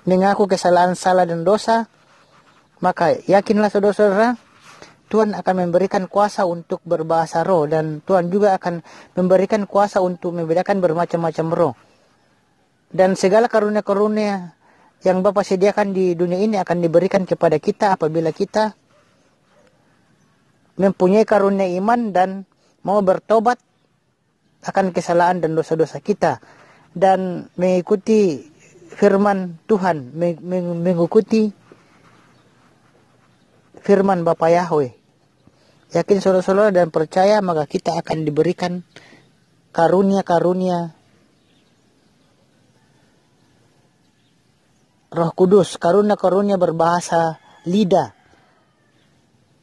mengaku kesalahan, salah, dan dosa. Maka yakinlah saudara-saudara, Tuhan akan memberikan kuasa untuk berbahasa roh, dan Tuhan juga akan memberikan kuasa untuk membedakan bermacam-macam roh. Dan segala karunia-karunia yang Bapa sediakan di dunia ini akan diberikan kepada kita apabila kita mempunyai karunia iman dan mau bertobat akan kesalahan dan dosa-dosa kita, dan mengikuti firman Tuhan, mengikuti firman Bapa Yahweh. Yakin saudara-saudara dan percaya, maka kita akan diberikan karunia-karunia Roh Kudus, karunia-karunia berbahasa lidah,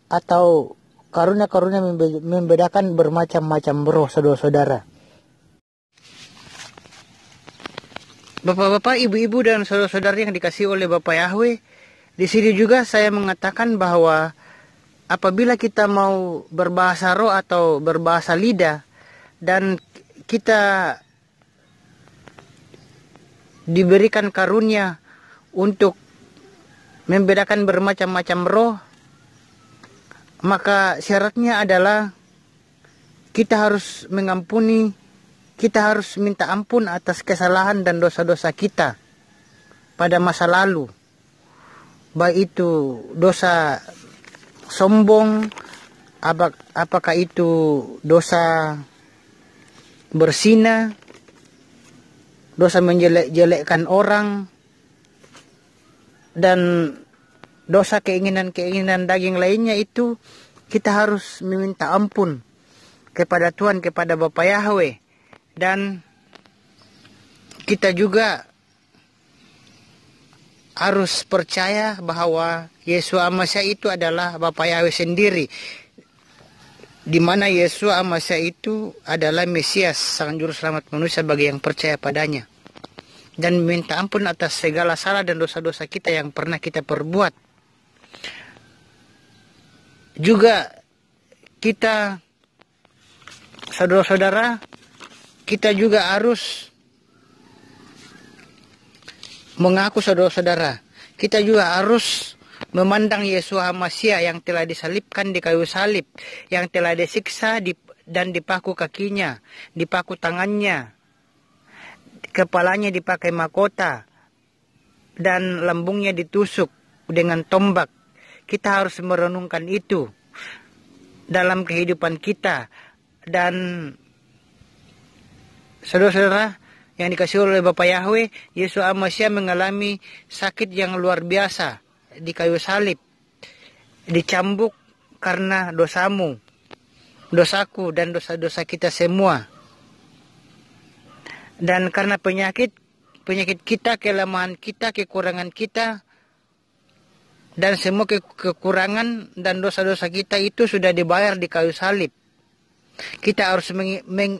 atau karunia-karunia membedakan bermacam-macam roh, saudara-saudara. Bapak-bapak, ibu-ibu, dan saudara-saudari yang dikasihi oleh Bapa Yahweh, di sini juga saya mengatakan bahwa apabila kita mau berbahasa roh atau berbahasa lidah, dan kita diberikan karunia untuk membedakan bermacam-macam roh, maka syaratnya adalah kita harus mengampuni, kita harus minta ampun atas kesalahan dan dosa-dosa kita pada masa lalu. Baik itu dosa sombong, apakah itu dosa berzina, dosa menjelek-jelekkan orang, dan dosa keinginan-keinginan daging lainnya, itu kita harus meminta ampun kepada Tuhan, kepada Bapa Yahweh. Dan kita juga harus percaya bahwa Yeshua Masya itu adalah Bapa Yahweh sendiri, di mana Yeshua Masya itu adalah Mesias, Sang Juru Selamat manusia bagi yang percaya padanya. Dan minta ampun atas segala salah dan dosa-dosa kita yang pernah kita perbuat. Juga kita, saudara-saudara, kita juga harus mengaku, saudara-saudara, kita juga harus memandang Yeshua Masya yang telah disalibkan di kayu salib, yang telah disiksa dan dipaku kakinya, dipaku tangannya, kepalanya dipakai mahkota, dan lambungnya ditusuk dengan tombak. Kita harus merenungkan itu dalam kehidupan kita. Dan saudara-saudara yang dikasihi oleh Bapa Yahweh, Yeshua Masya mengalami sakit yang luar biasa di kayu salib, dicambuk karena dosamu, dosaku, dan dosa-dosa kita semua. Dan karena penyakit kita, kelemahan kita, kekurangan kita, dan semua kekurangan dan dosa-dosa kita itu sudah dibayar di kayu salib. Kita harus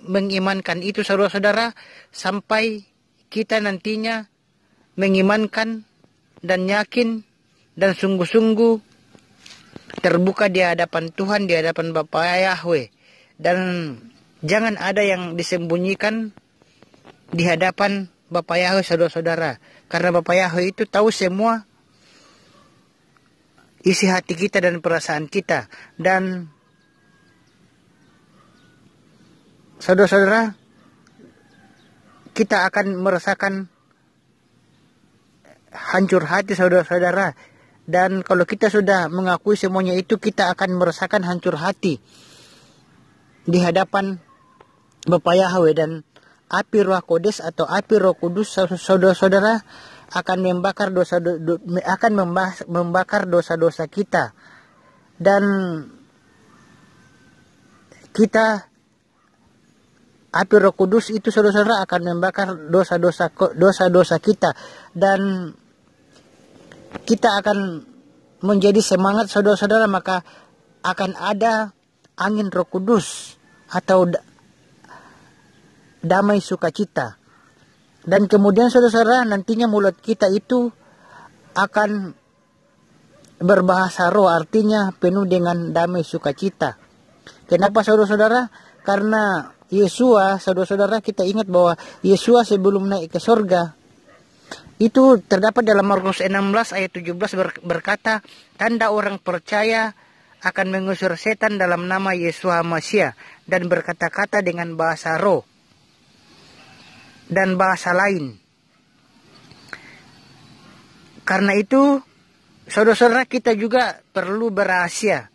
mengimankan itu, saudara-saudara, sampai kita nantinya mengimankan dan yakin dan sungguh-sungguh terbuka di hadapan Tuhan, di hadapan Bapa Yahweh. Dan jangan ada yang disembunyikan di hadapan Bapa Yahweh, saudara-saudara, karena Bapa Yahweh itu tahu semua isi hati kita dan perasaan kita. Dan saudara-saudara, kita akan merasakan hancur hati, saudara-saudara. Dan kalau kita sudah mengakui semuanya itu, kita akan merasakan hancur hati di hadapan Bapa Yahweh. Dan api Roh Kodes atau api Roh Kudus, saudara-saudara, akan membakar dosa-dosa kita. Dan kita, api Roh Kudus itu, saudara-saudara, akan membakar dosa-dosa kita. Dan kita akan menjadi semangat, saudara-saudara, maka akan ada angin Roh Kudus atau damai sukacita. Dan kemudian, saudara-saudara, nantinya mulut kita itu akan berbahasa roh, artinya penuh dengan damai sukacita. Kenapa, saudara-saudara? Karena Yeshua, saudara-saudara, kita ingat bahwa Yeshua sebelum naik ke surga, itu terdapat dalam Markus 16 ayat 17 berkata, tanda orang percaya akan mengusir setan dalam nama Yeshua Masya dan berkata-kata dengan bahasa roh dan bahasa lain. Karena itu, saudara-saudara, kita juga perlu berahasia.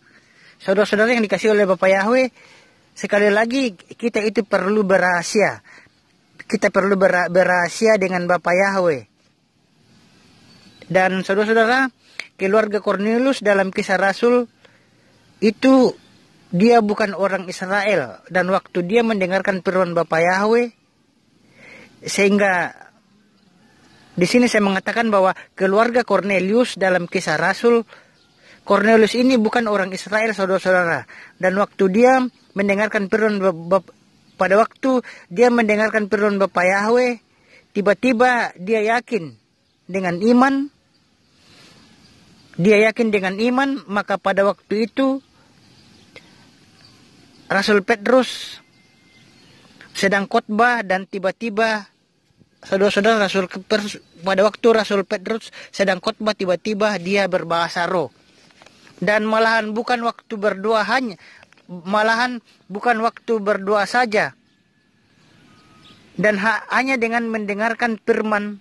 Saudara-saudara yang dikasihi oleh Bapa Yahweh, sekali lagi kita itu perlu berahasia. Kita perlu berahasia dengan Bapa Yahweh. Dan saudara-saudara, keluarga Kornelius dalam Kisah Rasul itu, dia bukan orang Israel. Dan waktu dia mendengarkan firman Bapa Yahweh, sehingga di sini saya mengatakan bahwa keluarga Kornelius dalam Kisah Rasul, Kornelius ini bukan orang Israel, saudara-saudara. Dan waktu dia mendengarkan firman pada waktu dia mendengarkan firman Bapa Yahweh, tiba-tiba dia yakin dengan iman. Dia yakin dengan iman, maka pada waktu itu Rasul Petrus sedang khotbah dan tiba-tiba saudara-saudara, pada waktu Rasul Petrus sedang khotbah, tiba-tiba dia berbahasa roh. Dan malahan bukan waktu berdoa saja. Dan hanya dengan mendengarkan firman,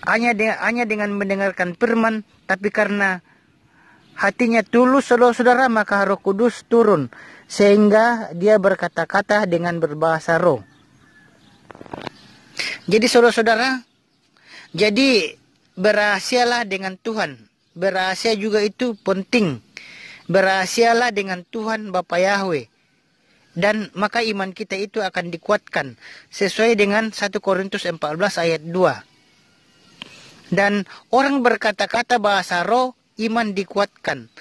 hanya dengan mendengarkan firman, tapi karena hatinya tulus, saudara-saudara, maka Roh Kudus turun sehingga dia berkata-kata dengan berbahasa roh. Jadi saudara-saudara, jadi berahasialah dengan Tuhan. Berahasia juga itu penting. Berahasialah dengan Tuhan Bapa Yahweh. Dan maka iman kita itu akan dikuatkan sesuai dengan 1 Korintus 14 ayat 2. Dan orang berkata-kata bahasa roh, iman dikuatkan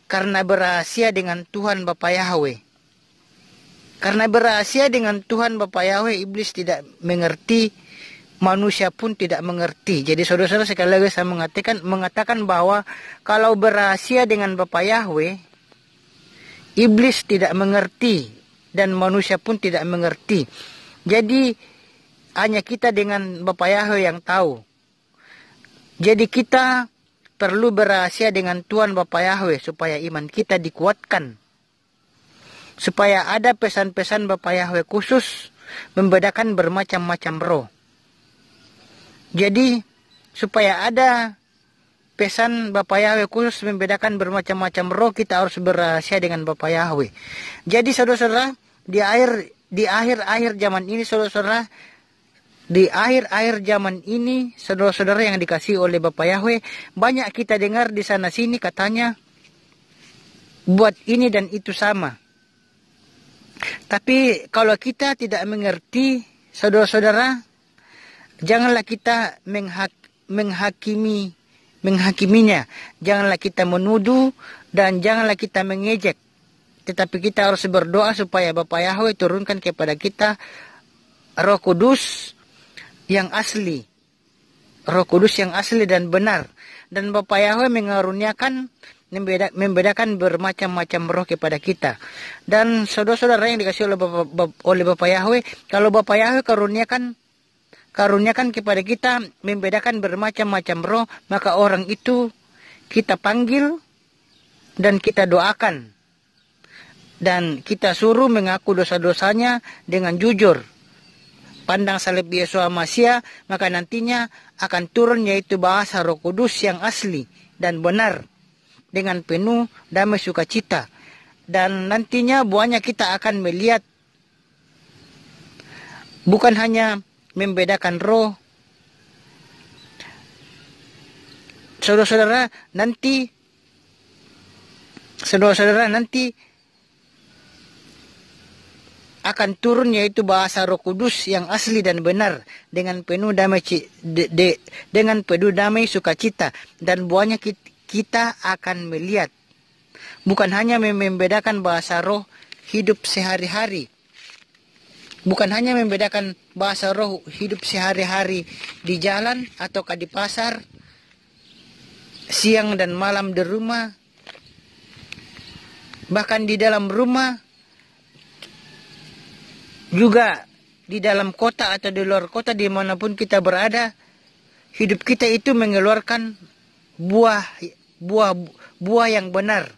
karena berahasia dengan Tuhan Bapa Yahweh. Karena berahasia dengan Tuhan Bapa Yahweh, iblis tidak mengerti, manusia pun tidak mengerti. Jadi saudara-saudara, sekali lagi saya mengatakan bahwa kalau berahasia dengan Bapa Yahweh, iblis tidak mengerti dan manusia pun tidak mengerti. Jadi hanya kita dengan Bapa Yahweh yang tahu. Jadi kita perlu berahasia dengan Tuhan Bapa Yahweh supaya iman kita dikuatkan. Supaya ada pesan-pesan Bapa Yahweh khusus membedakan bermacam-macam roh. Jadi supaya ada pesan Bapa Yahweh khusus membedakan bermacam-macam roh, kita harus berahasia dengan Bapa Yahweh. Jadi saudara-saudara, di akhir-akhir zaman ini, saudara-saudara, di akhir-akhir zaman ini, saudara-saudara yang dikasihi oleh Bapa Yahweh, banyak kita dengar di sana sini katanya buat ini dan itu sama. Tapi kalau kita tidak mengerti, saudara-saudara, janganlah kita menghakiminya. Janganlah kita menuduh dan janganlah kita mengejek. Tetapi kita harus berdoa supaya Bapa Yahweh turunkan kepada kita Roh Kudus yang asli. Roh Kudus yang asli dan benar. Dan Bapa Yahweh mengaruniakan, membedakan bermacam-macam roh kepada kita. Dan saudara-saudara yang dikasihi oleh Bapa Yahweh, kalau Bapa Yahweh karuniakan kepada kita membedakan bermacam-macam roh, maka orang itu kita panggil dan kita doakan. Dan kita suruh mengaku dosa-dosanya dengan jujur. Pandang salib Yesus Masya, maka nantinya akan turun yaitu bahasa Roh Kudus yang asli dan benar dengan penuh damai sukacita. Dan nantinya buahnya kita akan melihat bukan hanya membedakan roh. Saudara-saudara, nanti akan turun yaitu bahasa Roh Kudus yang asli dan benar dengan penuh damai sukacita, dan buahnya kita akan melihat bukan hanya membedakan bahasa roh hidup sehari-hari, bukan hanya membedakan bahasa roh hidup sehari-hari di jalan ataukah di pasar, siang dan malam di rumah, bahkan di dalam rumah, juga di dalam kota atau di luar kota, dimanapun kita berada, hidup kita itu mengeluarkan buah yang benar,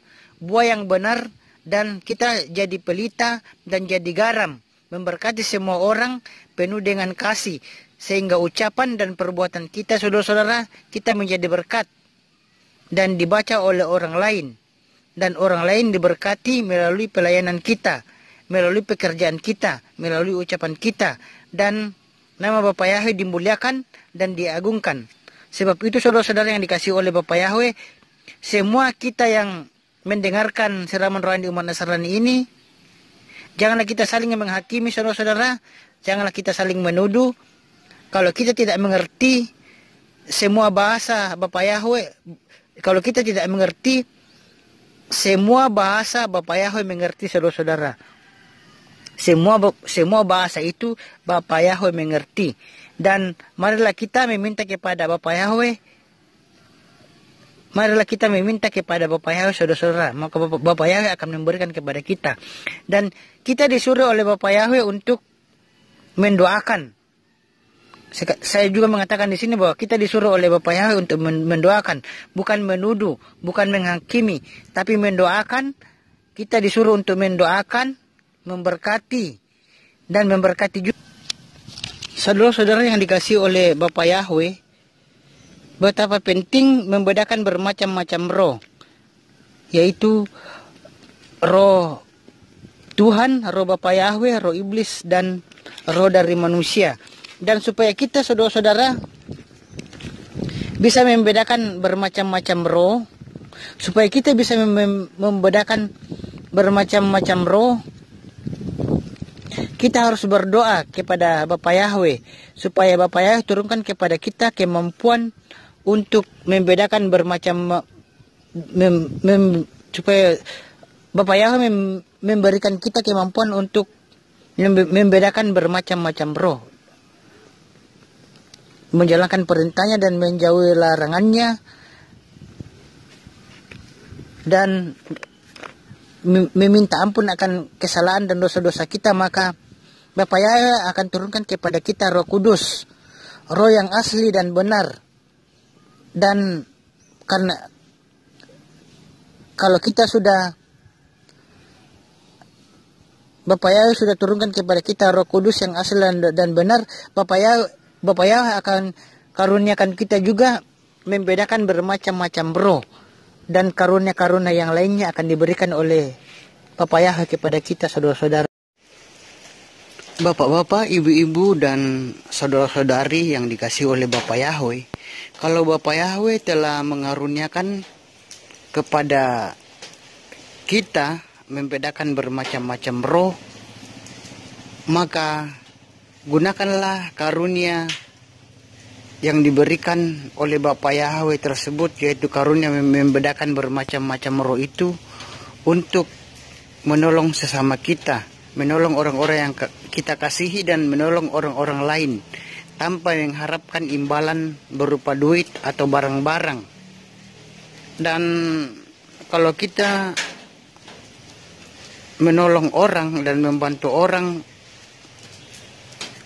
dan kita jadi pelita dan jadi garam, memberkati semua orang, penuh dengan kasih, sehingga ucapan dan perbuatan kita, saudara-saudara, kita menjadi berkat dan dibaca oleh orang lain, dan orang lain diberkati melalui pelayanan kita, melalui pekerjaan kita, melalui ucapan kita, dan nama Bapa Yahweh dimuliakan dan diagungkan. Sebab itu saudara-saudara yang dikasihi oleh Bapa Yahweh, semua kita yang mendengarkan siraman rohani umat Nasrani ini, janganlah kita saling menghakimi, saudara-saudara, janganlah kita saling menuduh. Kalau kita tidak mengerti semua bahasa Bapa Yahweh, kalau kita tidak mengerti semua bahasa Bapa Yahweh mengerti, saudara-saudara. Semua bahasa itu Bapa Yahweh mengerti. Dan marilah kita meminta kepada Bapa Yahweh. Marilah kita meminta kepada Bapa Yahweh, saudara-saudara. Maka Bapa Yahweh akan memberikan kepada kita. Dan kita disuruh oleh Bapa Yahweh untuk mendoakan. Saya juga mengatakan di sini bahwa kita disuruh oleh Bapak Yahweh untuk mendoakan, bukan menuduh, bukan menghakimi, tapi mendoakan. Kita disuruh untuk mendoakan, memberkati, dan memberkati juga. Saudara-saudara yang dikasihi oleh Bapak Yahweh, betapa penting membedakan bermacam-macam roh, yaitu roh Tuhan, roh Bapak Yahweh, roh iblis, dan roh dari manusia. Dan supaya kita saudara-saudara bisa membedakan bermacam-macam roh, supaya kita bisa membedakan bermacam-macam roh, kita harus berdoa kepada Bapak Yahweh, supaya Bapak Yahweh turunkan kepada kita kemampuan untuk membedakan supaya Bapak Yahweh memberikan kita kemampuan untuk membedakan bermacam-macam roh, menjalankan perintahnya dan menjauhi larangannya, dan meminta ampun akan kesalahan dan dosa-dosa kita. Maka Bapak Yahweh akan turunkan kepada kita Roh Kudus, roh yang asli dan benar. Dan karena kalau kita sudah, Bapak Yahweh sudah turunkan kepada kita Roh Kudus yang asli dan benar, Bapak Yahweh akan karuniakan kita juga membedakan bermacam-macam roh, dan karunia-karunia yang lainnya akan diberikan oleh Bapak Yahweh kepada kita, saudara-saudara. Bapak-bapak, ibu-ibu, dan saudara-saudari yang dikasihi oleh Bapak Yahweh, kalau Bapak Yahweh telah mengaruniakan kepada kita membedakan bermacam-macam roh, maka gunakanlah karunia yang diberikan oleh Bapak Yahweh tersebut, yaitu karunia membedakan bermacam-macam roh itu, untuk menolong sesama kita, menolong orang-orang yang kita kasihi, dan menolong orang-orang lain tanpa mengharapkan imbalan berupa duit atau barang-barang. Dan kalau kita menolong orang dan membantu orang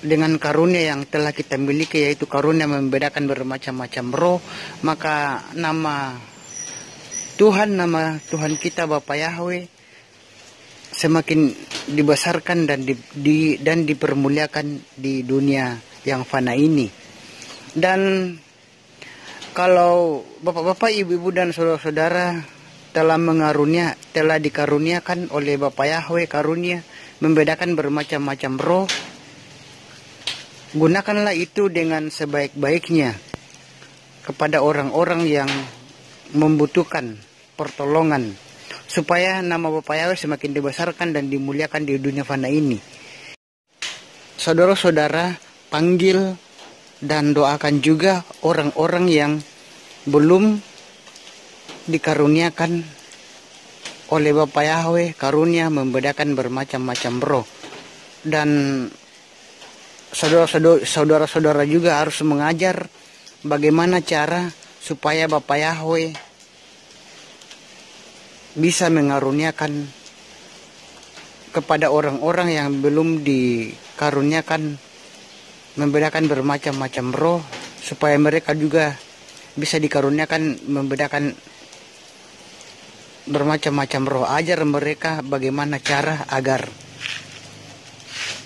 dengan karunia yang telah kita miliki, yaitu karunia membedakan bermacam-macam roh, maka nama Tuhan kita Bapak Yahweh semakin dibesarkan dan dipermuliakan di dunia yang fana ini. Dan kalau bapak-bapak, ibu-ibu, dan saudara-saudara telah dikaruniakan oleh Bapak Yahweh karunia membedakan bermacam-macam roh, gunakanlah itu dengan sebaik-baiknya kepada orang-orang yang membutuhkan pertolongan, supaya nama Bapak Yahweh semakin dibesarkan dan dimuliakan di dunia fana ini. Saudara-saudara, panggil dan doakan juga orang-orang yang belum dikaruniakan oleh Bapak Yahweh karunia membedakan bermacam-macam roh. Dan saudara-saudara juga harus mengajar bagaimana cara supaya Bapak Yahweh bisa mengaruniakan kepada orang-orang yang belum dikaruniakan membedakan bermacam-macam roh, supaya mereka juga bisa dikaruniakan membedakan bermacam-macam roh. Ajar mereka bagaimana cara agar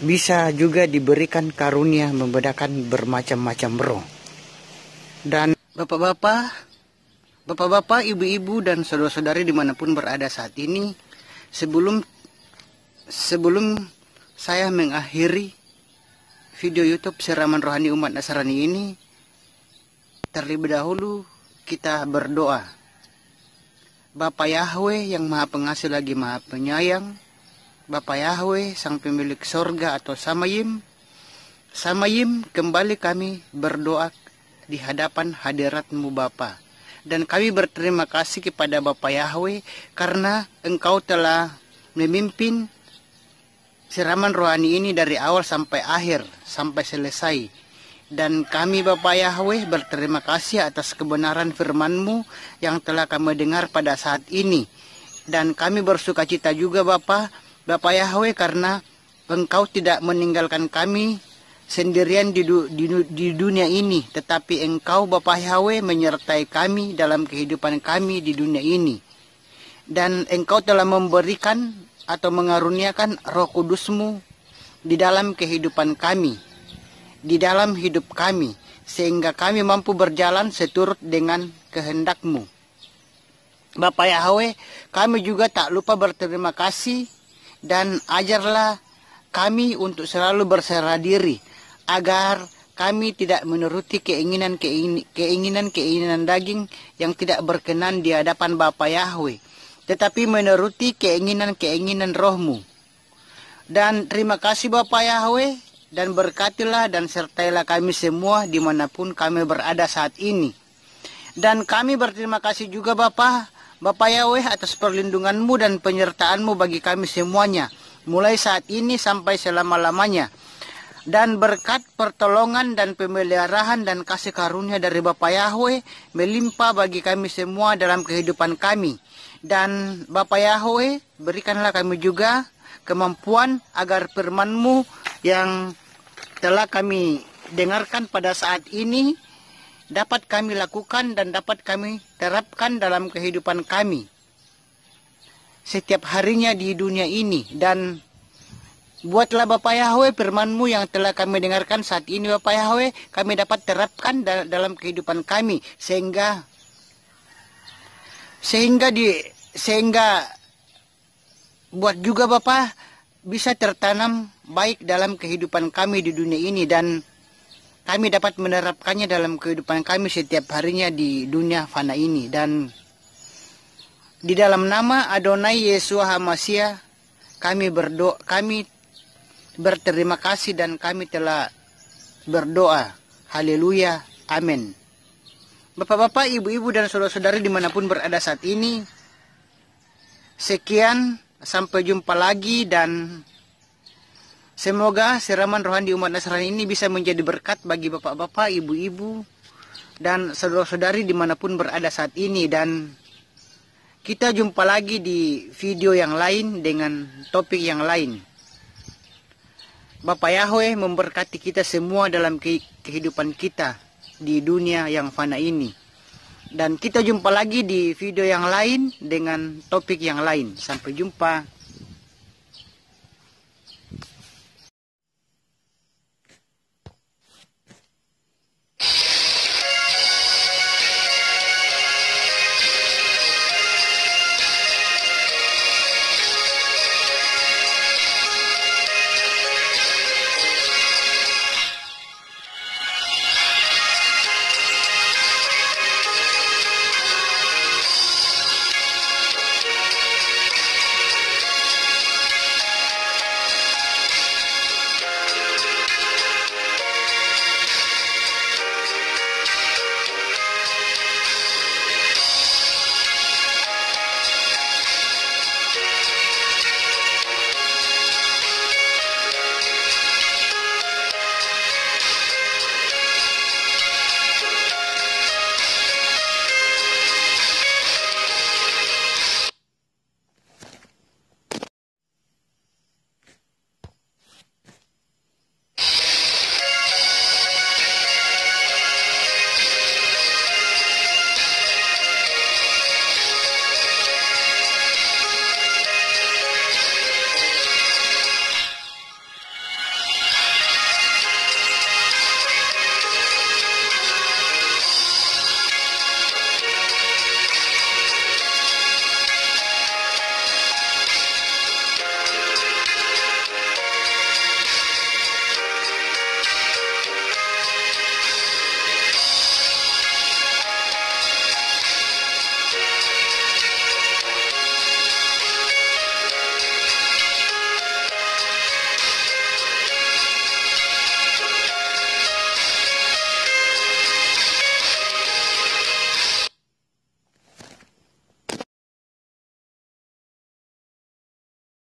bisa juga diberikan karunia membedakan bermacam-macam roh. Dan bapak-bapak, ibu-ibu, dan saudara-saudari dimanapun berada saat ini, sebelum saya mengakhiri video YouTube Siraman Rohani Umat Nasrani ini, terlebih dahulu kita berdoa. Bapak Yahweh yang Maha Pengasih lagi Maha Penyayang, Bapak Yahweh Sang Pemilik Sorga atau Samayim, kembali kami berdoa di hadapan hadirat-Mu Bapa. Dan kami berterima kasih kepada Bapak Yahweh karena Engkau telah memimpin siraman rohani ini dari awal sampai akhir, sampai selesai. Dan kami Bapak Yahweh berterima kasih atas kebenaran firman-Mu yang telah kami dengar pada saat ini. Dan kami bersuka cita juga Bapak Yahweh karena Engkau tidak meninggalkan kami sendirian di dunia ini, tetapi Engkau Bapa Yahweh menyertai kami dalam kehidupan kami di dunia ini. Dan Engkau telah memberikan atau mengaruniakan Roh Kudus-Mu di dalam kehidupan kami, di dalam hidup kami, sehingga kami mampu berjalan seturut dengan kehendak-Mu. Bapa Yahweh, kami juga tak lupa berterima kasih dan ajarlah kami untuk selalu berserah diri, agar kami tidak menuruti keinginan daging yang tidak berkenan di hadapan Bapa Yahweh, tetapi menuruti keinginan Roh-Mu. Dan terima kasih Bapa Yahweh, dan berkatilah dan sertailah kami semua dimanapun kami berada saat ini. Dan kami berterima kasih juga Bapa Yahweh atas perlindungan-Mu dan penyertaan-Mu bagi kami semuanya, mulai saat ini sampai selama-lamanya. Dan berkat pertolongan dan pemeliharaan dan kasih karunia dari Bapa Yahweh melimpah bagi kami semua dalam kehidupan kami. Dan Bapa Yahweh, berikanlah kami juga kemampuan agar firman-Mu yang telah kami dengarkan pada saat ini dapat kami lakukan dan dapat kami terapkan dalam kehidupan kami setiap harinya di dunia ini. Dan buatlah Bapa Yahweh firman-Mu yang telah kami dengarkan saat ini Bapa Yahweh, kami dapat terapkan dalam kehidupan kami, sehingga buat juga Bapa bisa tertanam baik dalam kehidupan kami di dunia ini, dan kami dapat menerapkannya dalam kehidupan kami setiap harinya di dunia fana ini. Dan di dalam nama Adonai Yeshua HaMashiach kami berterima kasih dan kami telah berdoa. Haleluya. Amin. Bapak-bapak, ibu-ibu, dan saudara-saudari dimanapun berada saat ini, sekian, sampai jumpa lagi, dan semoga siraman rohani umat Nasrani ini bisa menjadi berkat bagi bapak-bapak, ibu-ibu, dan saudara-saudari dimanapun berada saat ini. Dan kita jumpa lagi di video yang lain dengan topik yang lain. Bapa Yahweh memberkati kita semua dalam kehidupan kita di dunia yang fana ini. Dan kita jumpa lagi di video yang lain dengan topik yang lain. Sampai jumpa.